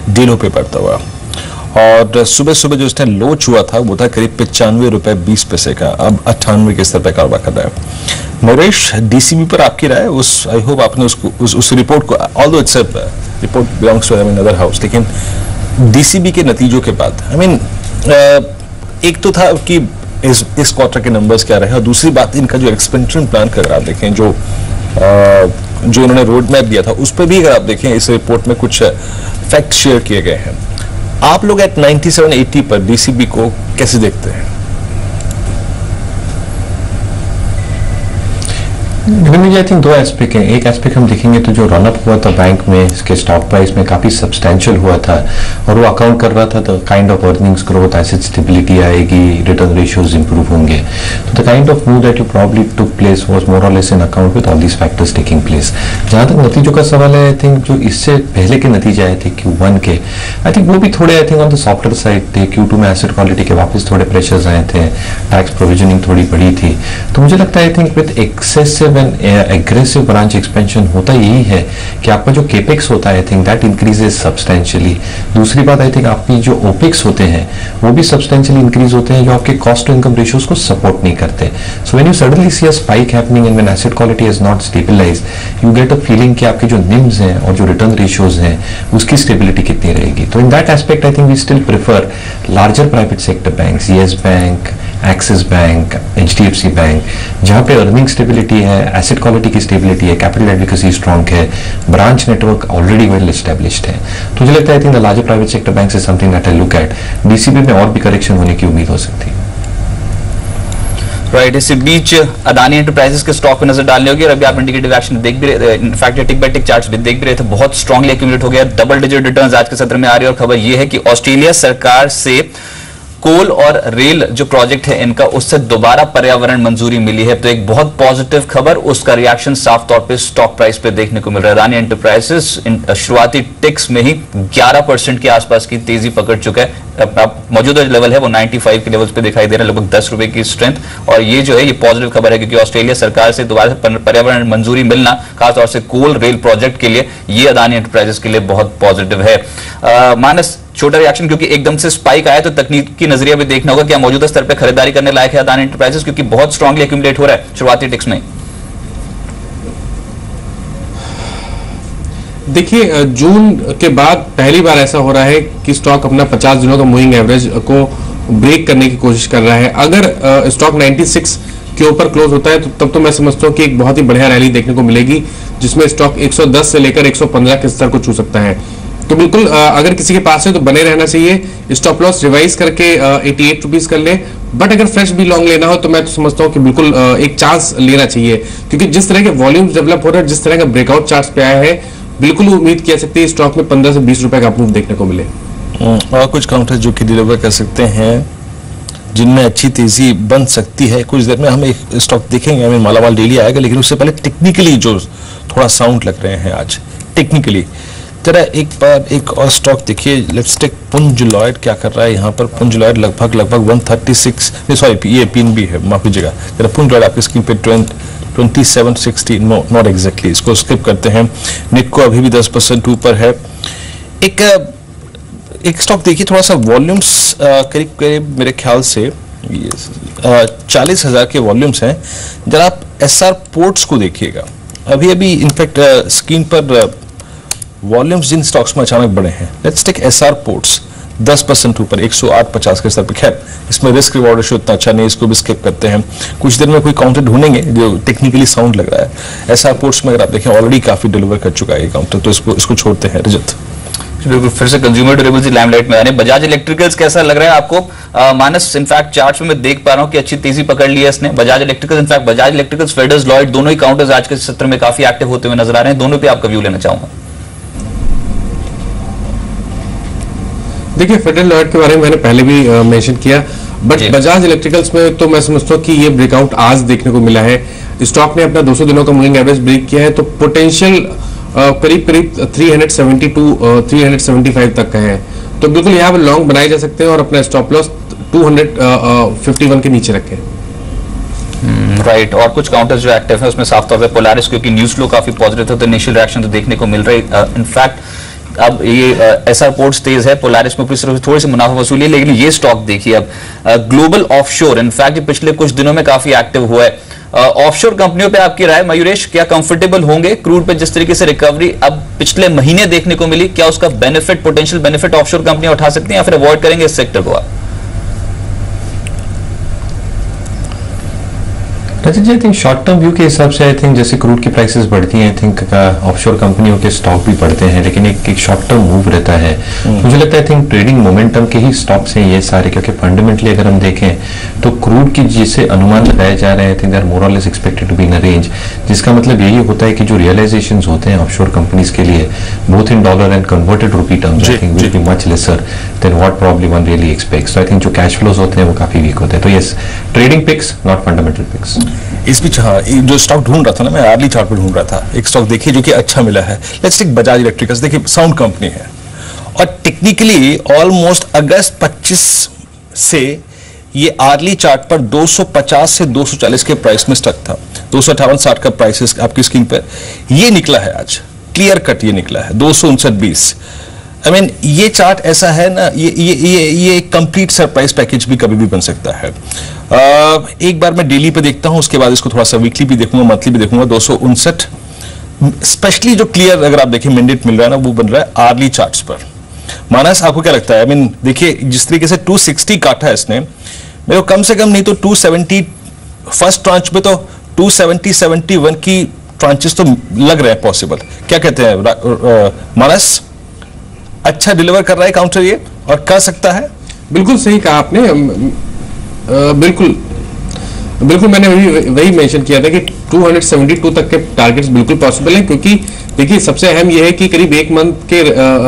डीलों पे बढ़ता हुआ। और सुबह सुबह जो इसने लोच हुआ था वो था करीब 95 रुपए 20 पैसे का, अब 98 के स्तर पर कारोबार कर रहा है। नरेश, डीसीबी पर आपकी राय? उस आई होप आपने उसको उस रिपोर्ट को, although it's report belongs to another house, लेकिन डीसीबी के नतीजों के बाद एक तो था कि इस क्वार्टर के नंबर्स क्या रहे, और दूसरी बात इनका जो एक्सपेंशन प्लान का अगर आप देखें, जो इन्होंने रोड मैप दिया था उस पर भी अगर आप देखें इस रिपोर्ट में कुछ फैक्ट शेयर किए गए हैं। आप लोग एट 97.80 पर डीसीबी को कैसे देखते हैं? आई थिंक 2 एस्पेक्ट हैं। एक एस्पेक्ट हम देखेंगे तो जो रनअप हुआ था बैंक में, इसके स्टॉक प्राइस में काफी सब्सटेंशियल हुआ था और वो अकाउंट कर रहा था the kind of earnings growth, asset stability आएगी, रिटर्न रेशियोज इंप्रूव होंगे। तो the kind of move that you probably took place was more or less in account with all these factors taking place. जहां तक नतीजों का सवाल है, I think जो इससे पहले के नतीजे आए थे Q1 के, आई थिंक वो भी थोड़े I think on the softer side थे। Q2 में एसेट क्वालिटी के वापस थोड़े प्रेशर्स आए थे, टैक्स प्रोविजनिंग थोड़ी बड़ी थी। तो मुझे लगता है I think with excessive aggressive branch expansion होता यही है कि आपका जो केपेक्स होता है I think that increases substantially. दूसरी बात आई थिंक आपकी जो ओपेक्स होते हैं वो भी सब्सटेंशियली इंक्रीज होते हैं, जो आपके कॉस्ट टू इनकम रेशियोज को सपोर्ट नहीं करते। So when you suddenly see a spike happening and when asset quality is not stabilize, you get a feeling कि आपके जो निम्स हैं और जो रिटर्न रेशियोज हैं उसकी स्टेबिलिटी कितनी रहेगी। तो in that aspect I think we still prefer larger private sector banks, Yes bank, Axis bank, HDFC bank, जहां पे अर्निंग स्टेबिलिटी है, एसेट क्वालिटी की स्टेबिलिटी है, कैपिटल एडवोकेसी स्ट्रांग है, branch network already well established है। तो मुझे लगता है I think the larger private sector banks is something that I look at. DCB में और भी करेक्शन होने की उम्मीद हो सकती है। राइट, इसी बीच अदानी एंटरप्राइजेस के स्टॉक पे नजर डालनी होगी और अभी आप इंडिकेटिव एक्शन देख भी रहे, इनफैक्ट टिक बाय टिक चार्ट्स भी देख भी रहे थे, बहुत स्ट्रांगली एक्यूमुलेट हो गया, डबल डिजिट रिटर्न्स आज के सत्र में आ रही है। और खबर यह है कि ऑस्ट्रेलिया सरकार से कोल और रेल जो प्रोजेक्ट है इनका, उससे दोबारा पर्यावरण मंजूरी मिली है। तो एक बहुत पॉजिटिव खबर, उसका रिएक्शन साफ तौर पे स्टॉक प्राइस पे देखने को मिल रहा है। अदानी एंटरप्राइजेस शुरुआती टिक्स में ही 11% के आसपास की तेजी पकड़ चुका है। मौजूदा लेवल है वो 95 के लेवल्स पे दिखाई दे रहा है, लगभग 10 रुपए की स्ट्रेंथ। और ये जो है ये पॉजिटिव खबर है, क्योंकि ऑस्ट्रेलिया सरकार से दोबारा से पर्यावरण मंजूरी मिलना, खासतौर से कोल रेल प्रोजेक्ट के लिए, ये अदानी एंटरप्राइजेस के लिए बहुत पॉजिटिव है। मानस, छोटा रिएक्शन, क्योंकि एकदम से स्पाइक आया तो तकनीक की नजरिया भी देखना होगा क्या मौजूदा स्तर पर खरीदारी करने लायक है अदानी एंटरप्राइजेस, क्योंकि बहुत स्ट्रांगली एक्यूमुलेट हो रहा है शुरुआती टिक्स में। देखिए जून के बाद पहली बार ऐसा हो रहा है कि स्टॉक अपना 50 दिनों का मूविंग एवरेज को ब्रेक करने की कोशिश कर रहा है। अगर स्टॉक 96 के ऊपर क्लोज होता है तो तब तो मैं समझता हूँ कि एक बहुत ही बढ़िया रैली देखने को मिलेगी, जिसमें स्टॉक 110 से लेकर 115 के स्तर को छू सकता है। तो बिल्कुल अगर किसी के पास है तो बने रहना चाहिए, स्टॉप लॉस रिवाइज करके 88 रुपीज कर ले। बट अगर फ्रेश भी लॉन्ग लेना हो तो मैं तो समझता हूँ कि बिल्कुल एक चांस लेना चाहिए, क्योंकि जिस तरह के वॉल्यूम्स डेवलप हो रहे हैं, जिस तरह का ब्रेकआउट चार्ट्स पे आया है, बिल्कुल उम्मीद किया सकती है स्टॉक में 15 से 20 रुपए का मूव देखने को मिले। और कुछ काउंटर जो कि डिलीवर कर सकते हैं, जिनमें अच्छी तेजी बन सकती है। कुछ देर में हम एक स्टॉक देखेंगे, हमें मालामाल डेली आएगा, लेकिन उससे पहले टेक्निकली जो थोड़ा साउंड लग रहे हैं आज टेक्निकली, जरा एक बार एक और स्टॉक देखिए। लेट्स टेक पुंज लॉयड क्या कर रहा है यहाँ पर। पुंज लॉयड लगभग 136, नहीं सॉरी ये पीएनबी है, माफ कीजिएगा। जरा पुंज लॉयड आपकी स्क्रीन पे 2760, नो नॉट एग्जैक्टली, इसको स्किप करते हैं। निक्को अभी भी 10% ऊपर है। एक स्टॉक देखिए, थोड़ा सा वॉल्यूम्स करीब करीब मेरे ख्याल से 40,000 के वॉल्यूम्स हैं। जरा आप एसआर पोर्ट्स को देखिएगा, अभी अभी इनफैक्ट स्क्रीन पर वॉल्यूम्स जिन स्टॉक्स में अचानक बढ़े हैं। लेट्स टेक एसआर पोर्ट्स 10% ऊपर 108.50 के स्तर पर। खैर इसमें रिस्क रिवॉर्ड रेशियो इतना अच्छा नहीं, इसको भी स्किप करते हैं। कुछ देर में कोई काउंटर ढूंढेंगे जो टेक्निकली साउंड लग रहा है। एसआर पोर्ट्स में अगर आप देखें ऑलरेडी काफी डिलीवर कर चुका है ये काउंटर, तो इसको छोड़ते हैं। रजत बिल्कुल, फिर से कंज्यूमर ड्यूरेबल्स लाइमलाइट में आ रहे हैं। बजाज इलेक्ट्रिकल्स कैसा लग रहा है आपको? मानस इनफैक्ट चार्ट्स में मैं देख पा रहा हूं कि अच्छी तेजी पकड़ ली है इसने। Bajaj electricals, in fact Bajaj electricals, Fedders Lloyd, दोनों ही काउंटर्स आज के सत्र में काफी एक्टिव होते हुए नजर आ रहे हैं। दोनों पे आपका व्यू लेना चाहूंगा। देखिए फेडरल लॉयड के बारे में मैंने पहले भी मेंशन किया, बट बजाज इलेक्ट्रिकल्स में तो मैं समझता हूँ कि ये ब्रेकआउट आज देखने को मिला है। स्टॉक ने अपना 200 दिनों का मूविंग एवरेज ब्रेक किया है, तो पोटेंशियल करीब 372 375 तक का है। तो बिल्कुल यहाँ पर लॉन्ग बनाए जा सकते हैं और अपना स्टॉप लॉस 251 के नीचे रखें। राइट और कुछ काउंटर्स जो एक्टिव है उसमें साफ तौर पे पोलारिस, क्योंकि न्यूज फ्लो काफी पॉजिटिव था तो इनिशियल रिएक्शन तो देखने को मिल रही है। इनफैक्ट अब ये एसआर पोर्ट्स तेज है, पोलारिस में थोड़ी सी मुनाफा वसूली है, लेकिन ये स्टॉक देखिए अब ग्लोबल ऑफशोर, इनफैक्ट पिछले कुछ दिनों में काफी एक्टिव हुआ है। ऑफशोर कंपनियों पे आपकी राय मयूरेश, क्या कंफर्टेबल होंगे? क्रूड पे जिस तरीके से रिकवरी अब पिछले महीने देखने को मिली, क्या उसका बेनिफिट, पोटेंशियल बेनिफिट ऑफशोर कंपनियां उठा सकती हैं या फिर अवॉइड करेंगे इस सेक्टर को आप? Rajat ji, I think short term view के हिसाब से आई थिंक जैसे क्रूड की प्राइसेस बढ़ती हैं, आई थिंक ऑफशोर कंपनियों के स्टॉक भी बढ़ते हैं, लेकिन एक शॉर्ट टर्म मूव रहता है। मुझे लगता है आई थिंक ट्रेडिंग मोमेंटम के ही स्टॉक्स हैं ये सारे, क्योंकि फंडामेंटली अगर हम देखें तो क्रूड की जिसे अनुमान लगाए जा रहे हैं, I think they are more or less expected to be in a range, जिसका मतलब यही होता है कि जो रियलाइजेशन होते हैं ऑफशोर कंपनीज के लिए both in dollar and converted rupee terms, I think will be much lesser than what probably one really expects. I think जो कैश फ्लोज होते हैं वो काफी वीक होते हैं। तो yes, trading picks not fundamental picks. इस बीच हाँ, जो स्टॉक ढूंढ रहा था ना, मैं अर्ली चार्ट पर ढूंढ रहा था एक स्टॉक देखिए जो कि अच्छा मिला है। Let's take Bajaj electricals. देखिए साउंड कंपनी है और टेक्निकली ऑलमोस्ट अगस्त 25 से ये अर्ली चार्ट पर 250 से 240 के प्राइस में स्टक था। 258.60 का प्राइस आपकी स्क्रीन पर ये निकला है आज, क्लियर कट ये निकला है 259.20। आई मीन ये चार्ट ऐसा है ना, ये कंप्लीट सरप्राइज पैकेज भी कभी भी बन सकता है। एक बार मैं डेली पे देखता हूं, उसके बाद इसको थोड़ा सा वीकली भी देखूंगा, मंथली भी देखूंगा। 259 स्पेशली जो क्लियर अगर आप देखें मैंडेट मिल रहा है ना, वो बन रहा है अर्ली चार्ट्स पर। मानस आपको क्या लगता है? आई मीन देखिए जिस तरीके से 260 काटा है इसने, मेरे को कम से कम नहीं तो 270 फर्स्ट ट्रांच में, तो 270-71 की ट्रांचेस तो लग रहे हैं पॉसिबल। क्या कहते हैं मानस? अच्छा डिलीवर कर रहा है काउंटर ये और कर सकता है? बिल्कुल सही कहा आपने। बिल्कुल मैंने वही मेंशन किया था कि 272 तक के टारगेट्स बिल्कुल पॉसिबल हैं, क्योंकि देखिए सबसे अहम यह है कि करीब एक मंथ के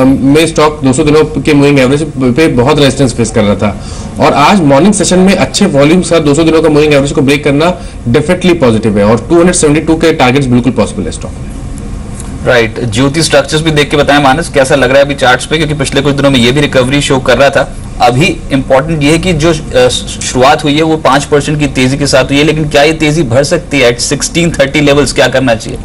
में स्टॉक 200 दिनों के मूविंग एवरेज पे बहुत रेजिस्टेंस फेस कर रहा था और आज मॉर्निंग सेशन में अच्छे वॉल्यूम के साथ 200 दिनों का मूविंग एवरेज को ब्रेक करना डेफिनेटली पॉजिटिव है और 272 के टारगेट्स बिल्कुल पॉसिबल है स्टॉक में। राइट ज्योति स्ट्रक्चर्स भी देख के बताएं मानस, कैसा लग रहा है अभी चार्ट्स पे, क्योंकि पिछले कुछ दिनों में ये भी रिकवरी शो कर रहा था। अभी इंपॉर्टेंट ये है कि जो शुरुआत हुई है वो 5% की तेजी के साथ हुई है, लेकिन क्या ये तेजी बढ़ सकती है एट 1630 लेवल्स? क्या करना चाहिए?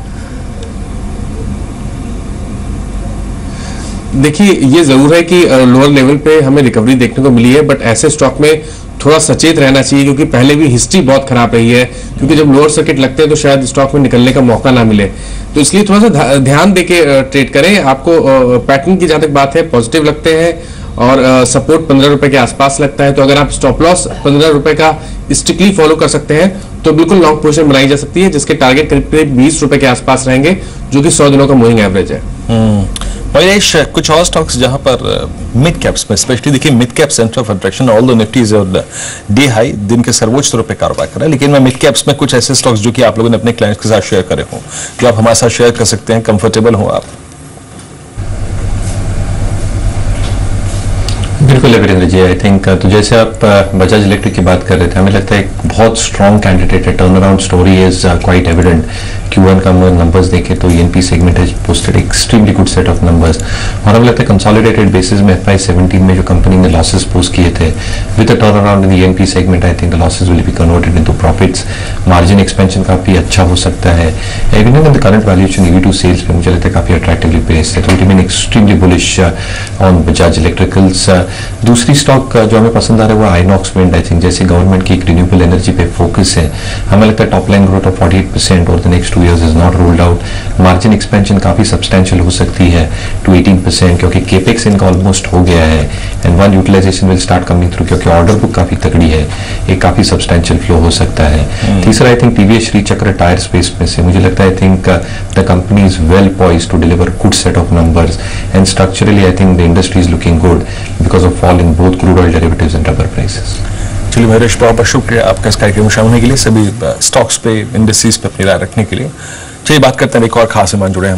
देखिए ये जरूर है कि लोअर लेवल पे हमें रिकवरी देखने को मिली है, बट ऐसे स्टॉक में थोड़ा सचेत रहना चाहिए क्योंकि पहले भी हिस्ट्री बहुत खराब रही है, क्योंकि जब लोअर सर्किट लगते हैं तो शायद स्टॉक में निकलने का मौका ना मिले, तो इसलिए थोड़ा सा ध्यान देके ट्रेड करें। आपको पैटर्न की जहां तक बात है पॉजिटिव लगते हैं और सपोर्ट 15 रुपए के आसपास लगता है, तो अगर आप स्टॉप लॉस 15 रुपए का स्ट्रिक्टली फॉलो कर सकते हैं तो बिल्कुल लॉन्ग पोजीशन बनाई जा सकती है, जिसके टारगेट करीब 20 रुपए के आसपास रहेंगे, जो कि 100 दिनों का मूविंग एवरेज है। महेश, कुछ और स्टॉक्स जहां पर मिड कैप्स में स्पेशली देखिए, mid cap centre of attraction all the Nifty is day high, दिन के सर्वोच्च स्तरों पे कारोबार कर रहा है, लेकिन मैं मिड कैप्स में कुछ ऐसे स्टॉक्स जो कि आप लोगों ने अपने क्लाइंट्स के साथ शेयर करे हों, जो आप हमारे साथ शेयर कर सकते हैं, कंफर्टेबल हो आप? बिल्कुल वीरेंद्र जी, आई थिंक तो जैसे आप बजाज इलेक्ट्रिक की बात कर रहे थे, हमें लगता है एक बहुत स्ट्रॉन्ग कैंडिडेट है, turn around story is quite evident. Q1 का नंबर्स देखें तो ENP segment has posted extremely good set of numbers, और हमें लगता है कंसोलिडेटेड बेसिस में FY17 में जो कंपनी ने लॉसेस पोस्ट किए थे, with a turn around in ENP segment, I think the losses will be converted into profits, margin expansion काफी अच्छा हो सकता है, even in the current valuation EV to sales पे मुझे लगता है काफी अट्रैक्टिवली प्लेस्ड है, तो we remain extremely bullish on Bajaj electricals. दूसरी स्टॉक जो हमें पसंद आ रहा है वो आइनॉक्स विंड, आई थिंक जैसे गवर्नमेंट की एक रिन्यूएबल एनर्जी पे फोकस है, हमें लगता है top line growth of 48% over the next 2 years is not ruled out, margin expansion काफी सब्सटेंशियल हो सकती है टू 18%, क्योंकि केपेक्स इनका ऑलमोस्ट हो गया है, and one utilization will start coming through, क्योंकि ऑर्डर बुक काफी तगड़ी है, एक काफी सब्सटेंशियल फ्लो हो सकता है। तीसरा आई थिंक TVS श्री चक्र टायर स्पेस में से मुझे लगता है I think the company is well poised to deliver good set of numbers, and structurally I think the industry is looking good because of fall in both crude oil derivatives and rubber prices. चलिए महेश, बहुत बहुत शुक्रिया आपका इस कार्यक्रम में शामिल होने के लिए, सभी स्टॉक्स पे, इंडस्ट्रीज पे अपनी राय रखने के लिए। चलिए बात करते हैं, एक और खास मेहमान जुड़े हैं।